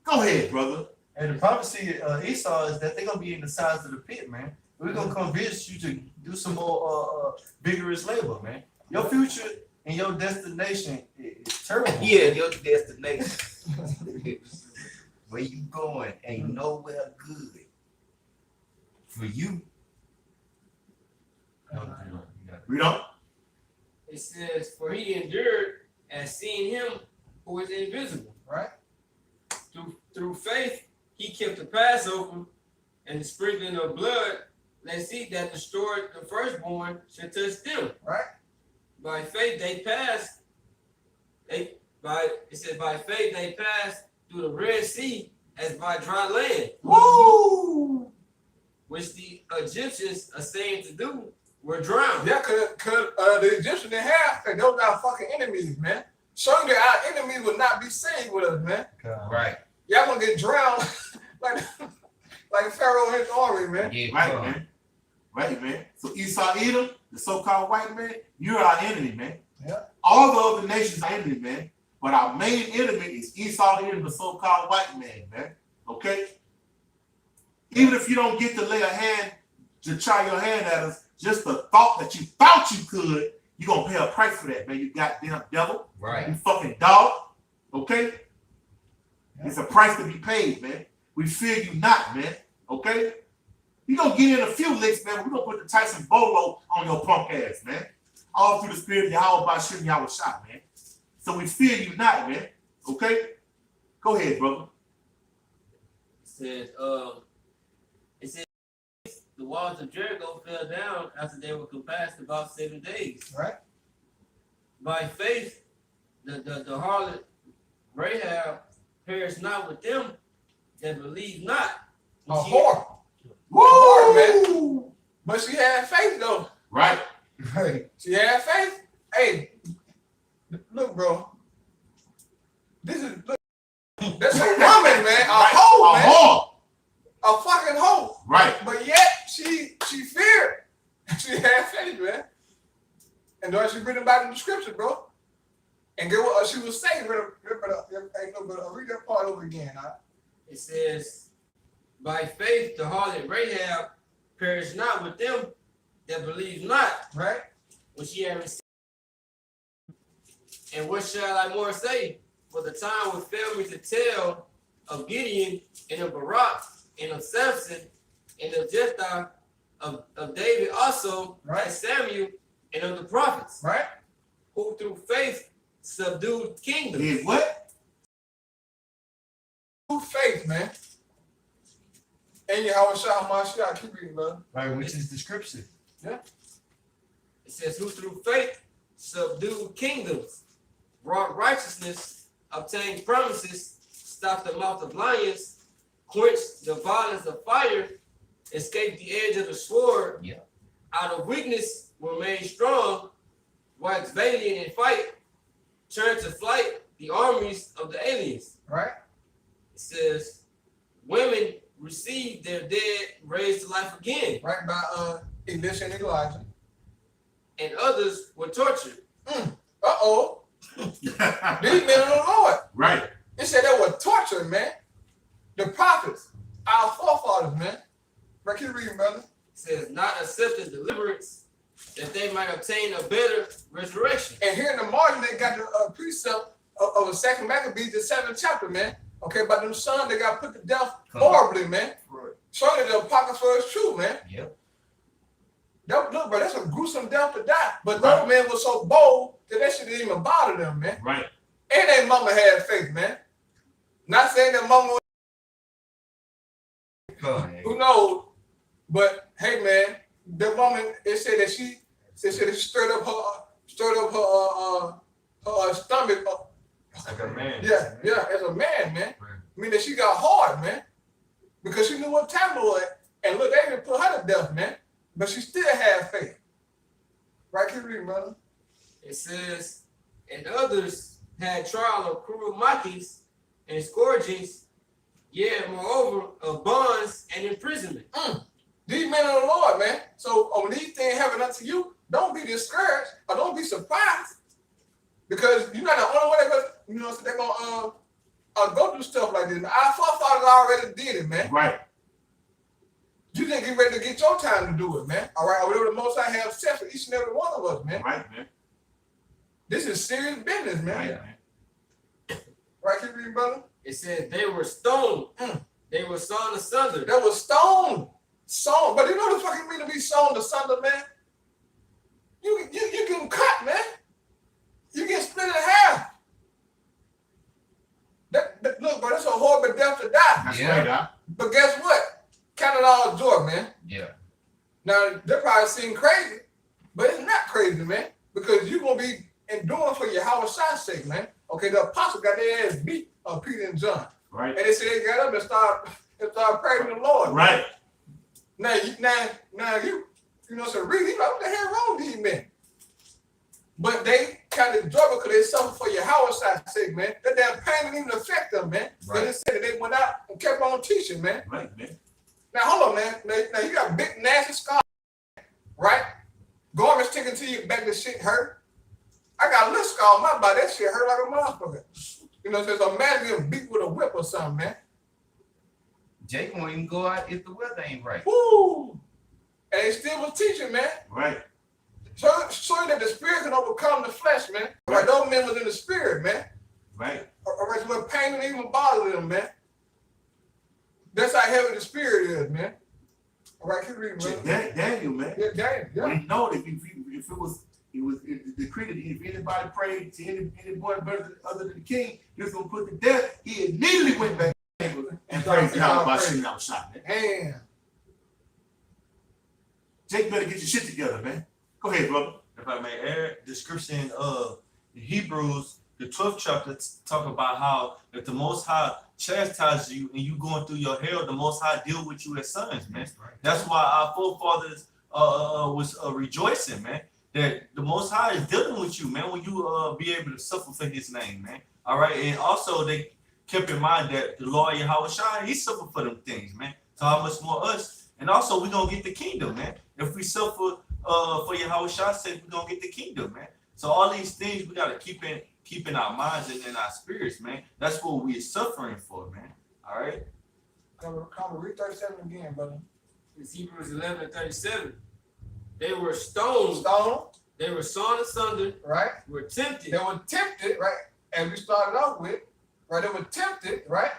Go ahead, brother. And the prophecy of Esau is that they're gonna be in the sides of the pit, man. We're gonna convince you to do some more vigorous labor, man. Your future and your destination is terrible. Yeah, your destination. where you going ain't nowhere good for you. We don't. It says, for he endured as seeing him who is invisible. Right? Through faith, he kept the Passover and the sprinkling of blood. Let's see that destroyed the firstborn should touch them. Right? By faith, they passed. It said, by faith, they passed through the Red Sea as by dry land. Woo! Which the Egyptians are saying to do were drowned. Yeah, cause the Egyptians didn't have, cause those are our fucking enemies, man. Showing that our enemies will not be saved with us, man. Right. Y'all gonna get drowned like Pharaoh and his army, man. Yeah, Right, man. Right, man. So Esau, Edom, the so-called white man, you're our enemy, man. Yeah. All the other nations are enemy, man. But our main enemy is Esau, Edom, the so-called white man, man. Okay? Even if you don't get to lay a hand, to try your hand at us, just the thought that you thought you could, you're gonna pay a price for that, man. You goddamn devil. Right. You fucking dog. Okay? Yeah. It's a price to be paid, man. We fear you not, man. Okay? You gonna get in a few licks, man. We're gonna put the Tyson Bolo on your punk ass, man. All through the spirit of Yahweh by Shem Yahweh shot, man. So we fear you not, man. Okay? Go ahead, brother. It said the walls of Jericho fell down after they were compassed about 7 days. Right? By faith, the harlot Rahab perished not with them that believe not. A whore. Woo! Man. But she had faith though. Right. Right. She had faith. Hey, look, bro. This is look. That's a woman, man. A hoe, man. whore. A fucking hoe. Right. But yet she feared. She had faith, man. And then she written about in the scripture, bro. And get what she was saying. Read that part over again. Huh? It says, by faith, the harlot Rahab perished not with them that believe not, Right? when she had received. And what shall I more say? For the time would fail me to tell of Gideon and of Barak and of Samson and of Jephthah, of David also, Right. and Samuel, and of the prophets, Right? who through faith subdued kingdoms. Did what? Through faith, man. And Yahweh Shah Mashiach, keep reading, brother. Right, which is the scripture. It says, who through faith subdued kingdoms, wrought righteousness, obtained promises, stopped the mouth of lions, quenched the violence of fire, escaped the edge of the sword, Yeah. out of weakness were made strong, waxed valiant in fight, turned to flight the armies of the aliens. Right? It says, women received their dead raised to life again, Right by Elisha and Elijah. and others were tortured. Uh-oh. These men of the Lord. Right. It said they were tortured, man. The prophets, our forefathers, man. Right, keep reading, brother. It says, not accepted deliverance, that they might obtain a better resurrection. And here in the margin, they got the precept of the second Maccabees, the 7th chapter, man. Okay, about them sons, they got put to death horribly, man. Right. Showing that the apocrypha is true, man. Yep. Look, bro, that's a gruesome death to die. But those men were so bold that shit didn't even bother them, man. Right. And their mama had faith, man. Not saying that mama, who knows, but hey, man, the woman, it said that she stirred up her stomach. Like a man. Yeah, as a man, man. I mean that she got hard, man, because she knew what time it was. And look, they even put her to death, man, but she still had faith. Right, keep reading, brother. It says, and others had trial of cruel mockings and scourgings, yea, moreover, of bonds and imprisonment. These men of the Lord, man. So when these things happen unto you, don't be discouraged or don't be surprised, because you're not the only one that they're gonna go through stuff like this. Our forefathers already did it, man. Right. You didn't get ready to get your time to do it, man. All right, whatever the Most High have set for each and every one of us, man. Right, man. This is serious business, man. Right, man. Right, keep reading, brother. It says they were stoned. They were sawn asunder. They were stoned. Sown. But you know what the fuck it mean to be sown asunder, man? You getting cut, man. You get split in half. Look, bro, that's a horrible death to die. That's Yeah. right, Doc. But guess what? Count it all joy, man. Yeah. Now, they probably seem crazy, but it's not crazy, man, because you're going to be enduring for your Hawashi's sake, man. Okay, the apostle got their ass beat on Peter and John. Right. And they said they got up and started praising the Lord. Right. Now you know, so really, like, what the hell wrong with these men? But they kind of joy because they suffer for your Hawashi's sake, man. That damn pain didn't even affect them, man. Right. But they said that they went out and kept on teaching, man. Right, man. Now, hold on, man. Now you got big, nasty scars, right? Garments taken to your back, this shit hurt. I got a little scar on my body. That shit hurt like a motherfucker. You know, so it's a man getting beat with a whip or something, man. Jake won't even go out if the weather ain't right. Woo! And they still was teaching, man. Right. Showing that the spirit can overcome the flesh, man. Right, those men was in the spirit, man. Right. All right, so when pain didn't even bother them, man. That's how heavy the spirit is, man. All right, keep reading, man. Daniel, man. Yeah, Daniel, yeah. We know that if it was decreed that if anybody prayed to anyone other than the king, he was gonna put to death. He immediately went back and praised God by shooting out shot, man. Damn. Jake better get your shit together, man. Go ahead, brother. If I may add, the scripture in Hebrews, the 12th chapter, talk about how if the Most High chastises you and you going through your hell, the Most High deal with you as sons, man. That's why our forefathers was rejoicing, man, that the Most High is dealing with you, man, when you be able to suffer for His name, man. All right, and also they kept in mind that the Lord Yahushua, He suffered for them things, man. So how much more us? And also we gonna get the kingdom, man. If we suffer for Yahushua's sake, we're gonna get the kingdom, man. So all these things we gotta keep in our minds and in our spirits, man. That's what we're suffering for, man. All right. Come read 37 again, brother. It's Hebrews 11:37. They were stoned. Stone, They were sawn asunder. right? Were tempted. They were tempted, right? And we started off with, right? They were tempted, right?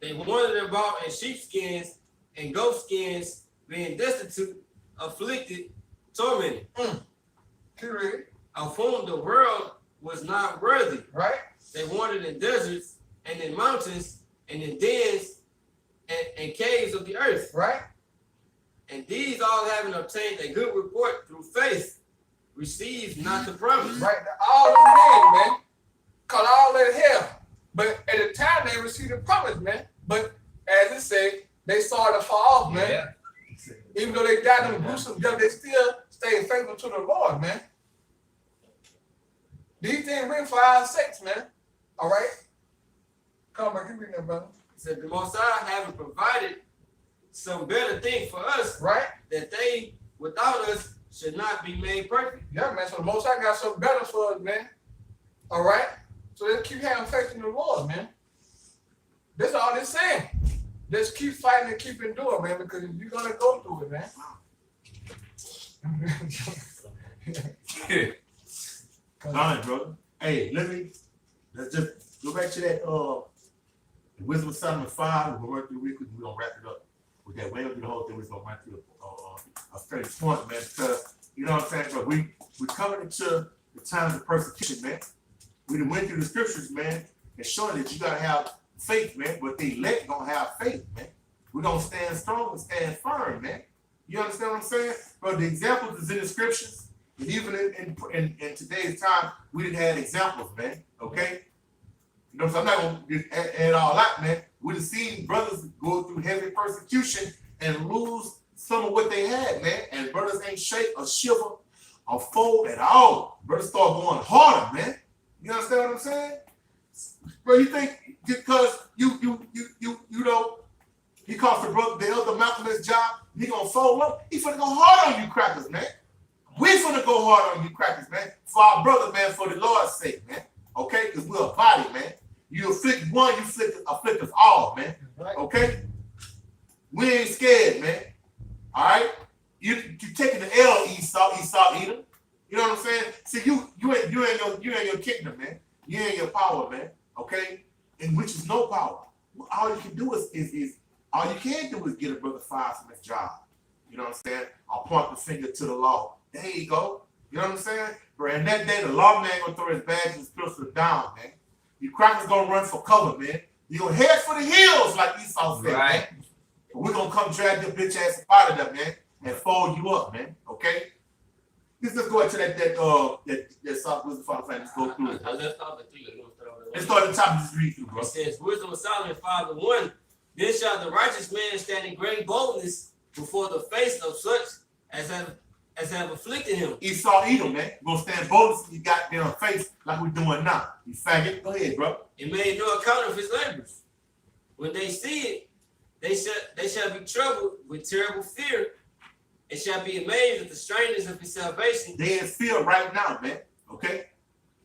They wandered about in sheepskins and goatskins, being destitute, afflicted, tormented, Keep reading, of whom the world was not worthy. right? They wandered in deserts and in mountains and in dens and caves of the earth. Right? And these all having obtained a good report through faith, received not the promise. Right? All the men, man, caught all that hell. But at the time they received the promise, man. But as it said, they started to fall off, man. Yeah. Even though they died in gruesome death, they still stayed faithful to the Lord, man. These things written for our sakes, man. All right? Come back, keep reading that, brother. It said the Most High having provided some better thing for us, Right? that they without us should not be made perfect. Yeah, man. So the Most High got something better for us, man. All right? So let's keep having faith in the Lord, man. That's all they're saying. Just keep fighting and keep enduring, man, because you're going to go through it, man. All right, brother. Hey, let's just go back to that Wisdom of Solomon 5. We're gonna work through real quick and we're gonna wrap it up with that. We ain't gonna do the whole thing, we're gonna run through a straight point, man, because you know what I'm saying, but we coming into the times of persecution, man. We done went through the scriptures, man, and showing that you gotta have faith, man, but the elect gonna have faith, man. We're gonna stand strong and stand firm, man. You understand what I'm saying? Bro, the examples is in the scriptures. And even in today's time, we didn't have examples, man. Okay? You know, so I'm not gonna add all that, man. We done seen brothers go through heavy persecution and lose some of what they had, man. And brothers ain't shake or shiver or fold at all. Brothers start going harder, man. You understand what I'm saying? Bro, you think because you know, he cost the other Malcolm his job, he gonna fold up? He finna go hard on you crackers, man. We finna go hard on you crackers, man. For our brother, man, for the Lord's sake, man. Okay? Because we're a body, man. You afflict one, you afflict us all, man. Okay? We ain't scared, man. All right? You taking the L, Esau, Edom. You know what I'm saying? See, you ain't your kingdom, man. You ain't your power, man. Okay? in which is no power. All you can do is all you can do is get a brother fired from his job. You know what I'm saying? I'll point the finger to the law. There you go. You know what I'm saying? But in that day, the lawman gonna throw his badge and his pistol down, man. You crackers gonna run for cover, man. You gonna head for the hills like Esau said, Right. man. And we're gonna come drag your bitch ass out of there, man, and fold you up, man. Okay? Let's just go into that South Wisdom Father family. Let's go through it. I left off at 3. Let's start at the top and just read through, bro. It says, Wisdom of Solomon 5:1. Then shall the righteous man stand in great boldness before the face of such as have afflicted him. Esau Edom, man. We're gonna stand boldness in your goddamn face like we're doing now. You faggot. Go ahead, bro. And made no account of his labors. When they see it, they shall be troubled with terrible fear, and shall be amazed at the strangeness of his salvation. They in fear right now, man. Okay?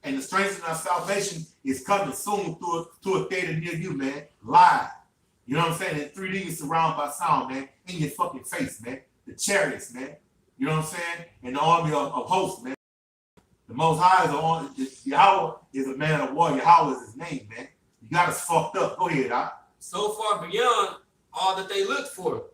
And the strength of our salvation is coming soon through a theater near you, man. Live. You know what I'm saying? In 3D, surrounded by sound, man. In your fucking face, man. The chariots, man. You know what I'm saying? And the army of hosts, man. The Most High is on. Yahweh is a man of war. Yahweh is his name, man. You got us fucked up. Go ahead, So far beyond all that they looked for,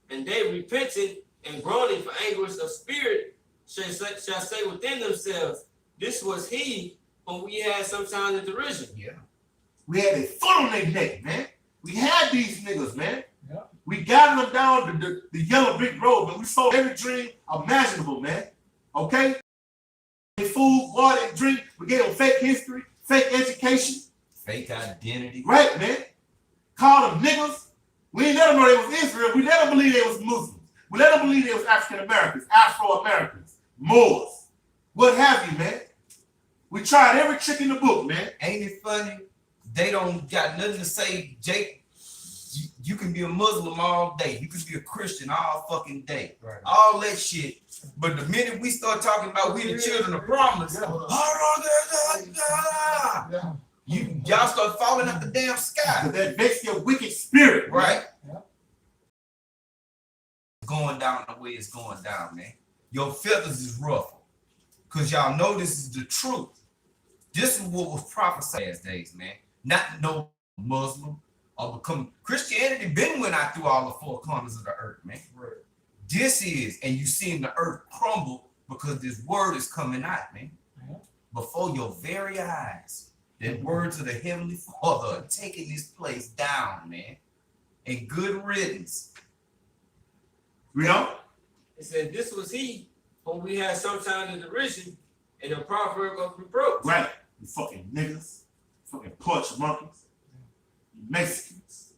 and they repented and groaning for anguish of spirit shall say within themselves, this was he whom we had sometime in derision. Yeah. We had a foot on their neck, man. We had these niggas, man. Yeah. We got them down the yellow brick road, man. We sold every dream imaginable, man. Okay? They food, water, and drink. We gave them fake history, fake education. Fake identity. Right, man? Call them niggas. We ain't let them know they was Israel. We let them believe they was Muslims. We let them believe they was African Americans, Afro-Americans, Moors. What have you, man? We tried every trick in the book, man. Ain't it funny? They don't got nothing to say, Jake. You can be a Muslim all day. You can be a Christian all fucking day. Right. All that shit. But the minute we start talking about we the children of promise, y'all start falling out the damn sky. That makes your wicked spirit, Right? Yeah. Going down the way it's going down, man. Your feathers is ruffled. Because y'all know this is the truth. This is what was prophesied last days, man. Not no Muslim or become Christianity been went out through all the four corners of the earth, man. Right. This is, and you seeing the earth crumble because this word is coming out, man. Yeah. Before your very eyes. That words of the Heavenly Father are taking this place down, man. And good riddance. You know? It said, this was he whom we had sometime in derision, and a proverb of reproach. Right. You fucking niggas. Fucking porch monkeys. You Mexicans.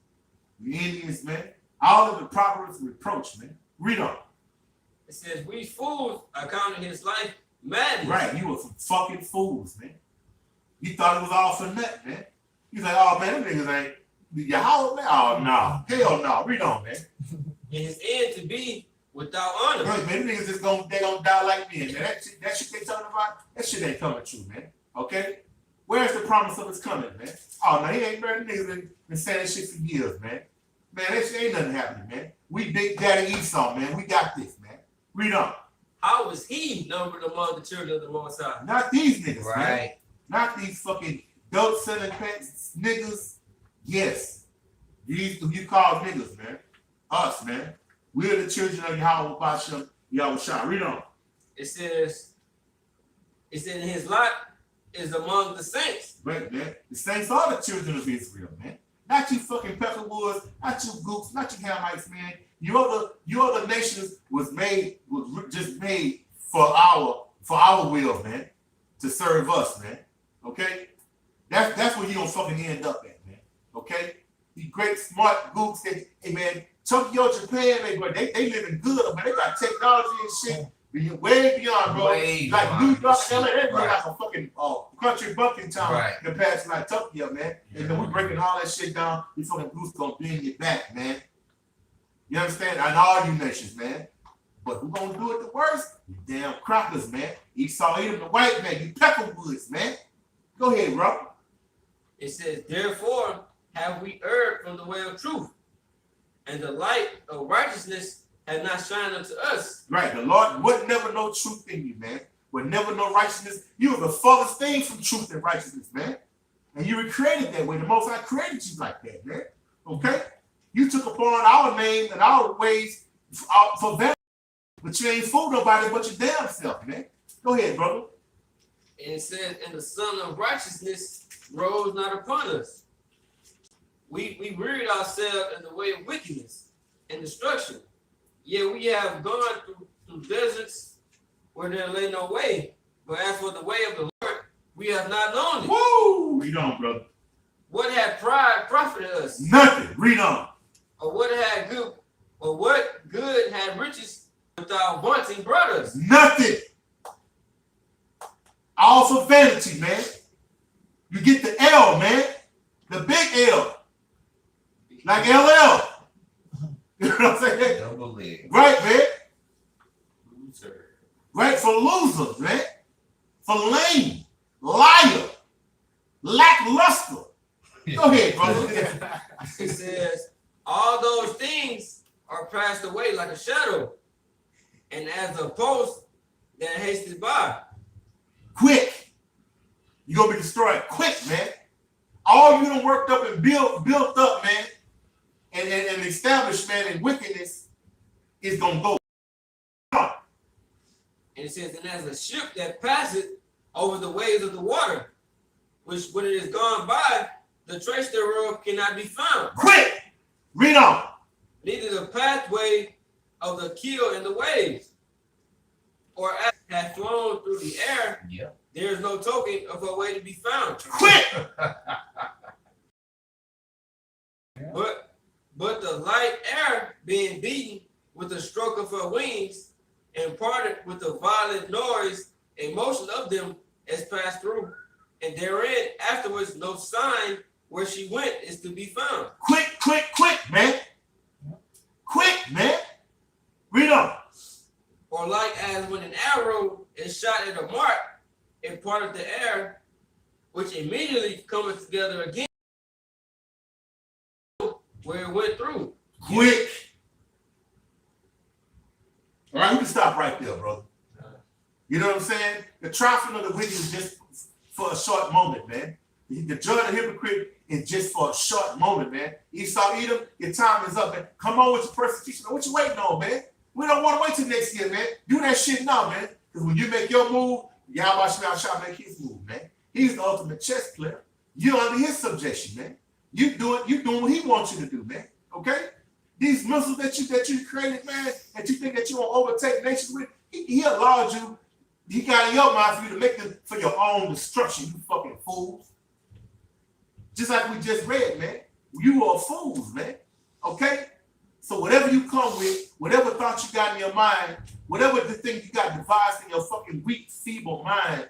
You Indians, man. All of the proverbs of reproach, man. Read on. It says, we fools are counting his life madness. Right. You were some fucking fools, man. You thought it was all for nothing, man. You like, oh, man, them niggas ain't. Yahweh, man? Oh, no. Hell no. Read on, man. And his end to be without honor. Right, man, niggas just they gonna die like me, man. That shit they talking about, that shit ain't coming true, man. Okay? Where's the promise of it's coming, man? Oh, no, he ain't married niggas been saying that shit for years, man. Man, that shit ain't nothing happening, man. We Big Daddy Esau, man. We got this, man. Read on. How was he numbered among the children of the Most High? Not these niggas, man. Right. Not these fucking dope selling pets, niggas. Yes. These you call niggas, man. Us, man. We're the children of Yahweh Bashem, Yahweh Shah. Read on. It says his lot is among the saints. Right, man. The saints are the children of Israel, man. Not you fucking Peckerwoods, not you Gooks, not you Hamites, man. You other nations was just made for our will, man. To serve us, man. Okay? That's where you gonna fucking end up at, man. Okay? You great smart Gooks that, hey man, Tokyo, Japan, they living good, man. They got technology and shit way beyond, bro. Way like beyond. New York, LA, they Right. like a fucking country bumping town Right. compared to like Tokyo, man. And then we breaking all that shit down. We fucking Goose gonna bend your back, man. You understand? And all you nations, man. But who gonna do it the worst? You damn crackers, man. Esau, Edom, the white man. You Peckerwoods, man. Go ahead, bro. It says, therefore have we erred from the way of truth, and the light of righteousness had not shined unto us. Right, the Lord would never know truth in you, man. Would never know righteousness. You are the farthest thing from truth and righteousness, man. And you were created that way. The Most High created you like that, man. Okay? You took upon our name and our ways for vanity, but you ain't fooled nobody but your damn self, man. Go ahead, brother. And it says, and the Son of Righteousness rose not upon us. We reared ourselves in the way of wickedness and destruction. Yet we have gone through deserts where there lay no way. But as for the way of the Lord, we have not known it. Woo! Read on, brother. What had pride profited us? Nothing. Read on. Or what good had riches without vaunting brought us? Nothing. All for vanity, man. You get the L, man. The big L. Like LL. You know what I'm saying? Double leg. Right, man. Loser. Right, for losers, man. For lame, liar, lackluster. Go ahead, brother. It says, all those things are passed away like a shadow, and as a post that hasted by. Quick. You're going to be destroyed quick, man. All you done worked up and built up, man, and established, man, in wickedness is going to go. And it says, and as a ship that passeth over the waves of the water, which when it is gone by, the trace thereof cannot be found. Quick. Read on. Neither the pathway of the keel in the waves, or as it hath flown through the air, Yeah. there is no token of a way to be found. Quick. But the light air being beaten with the stroke of her wings, and parted with a violent noise, a motion of them has passed through, and therein afterwards no sign where she went is to be found. Quick, man. Quick, man. Read on. Or like as when an arrow is shot at a mark and part of the air, which immediately cometh together again where it went through. Quick. All right, we can stop right there, brother. You know what I'm saying? The triumphing of the wicked is just for a short moment, man. The joy of the hypocrite is just for a short moment, man. Esau, Edom, your time is up, man. Come on with your persecution. What you waiting on, man? We don't want to wait till next year, man. Do that shit now, man. Because when you make your move, Yahweh shall make his move, man. He's the ultimate chess player. You're under his subjection, man. You doing what he wants you to do, man. Okay? These missiles that you created, man, that you think that you won't overtake nations with, he allowed you, he got in your mind for you to make them for your own destruction, you fucking fools. Just like we just read, man. You are fools, man. Okay? So whatever you come with, whatever thought you got in your mind, whatever the thing you got devised in your fucking weak, feeble mind,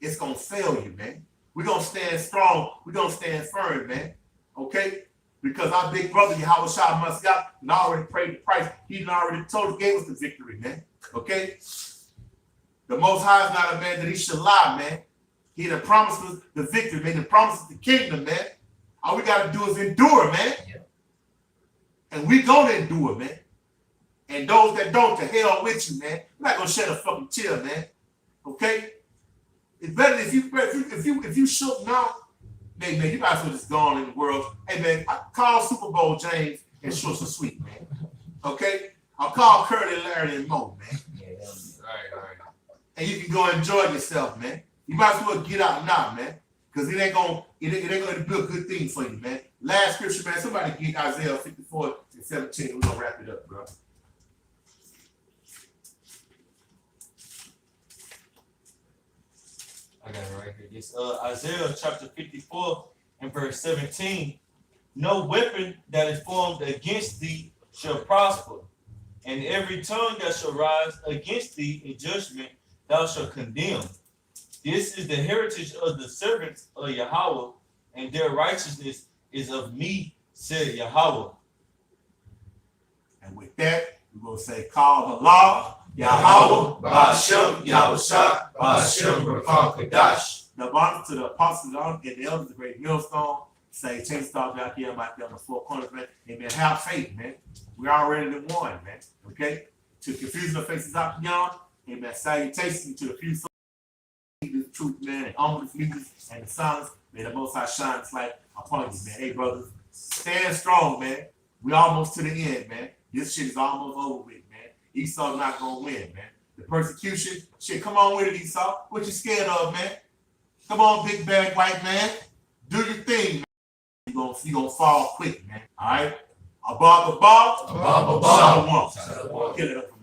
it's gonna fail you, man. We're gonna stand strong. We're gonna stand firm, man. Okay? Because our big brother, Yahweh Shah Mashiach, and already paid the price. He already gave us the victory, man. Okay? The Most High is not a man that he should lie, man. He done promised us the victory, man. He promised us the kingdom, man. All we got to do is endure, man. Yeah. And we going to endure, man. And those that don't, to hell with you, man. We're not going to shed a fucking tear, man. Okay? It's better if you shook now, man, you might as well just gone in the world. Hey, man, I call Super Bowl James and Shoot Some Sweet, man. Okay? I'll call Curly, Larry, and Mo, man. Yeah, all right. And you can go enjoy yourself, man. You might as well get out now, man. Because it ain't gonna be a good thing for you, man. Last scripture, man. Somebody get Isaiah 54 and 17. We're gonna wrap it up, bro. I got it right here. It's Isaiah chapter 54 and verse 17. No weapon that is formed against thee shall prosper, and every tongue that shall rise against thee in judgment thou shalt condemn. This is the heritage of the servants of Yahweh, and their righteousness is of me, said Yahweh. And with that, we're going to say, call Allah, Yahweh, Ba'ashem, Yahushua, Ba'ashem, Rakam Kadash. The honor to the apostles and the elders, the great millstone. Say, change stars out there on the four corners, man. Amen. Have faith, man. We already won, man. Okay? To confuse the faces out beyond. Amen. Salutations to the few the truth, man, and humble leaders and the silence. May the Most High shine His light upon you, man. Hey, brothers, stand strong, man. We almost to the end, man. This shit is almost over with, man. Esau not gonna win, man. The persecution, shit, come on with it, Esau. What you scared of, man? Come on, big bad white man. Do your thing, man. You gonna fall quick, man. All right? Above, Above, Shalom. Kill it up.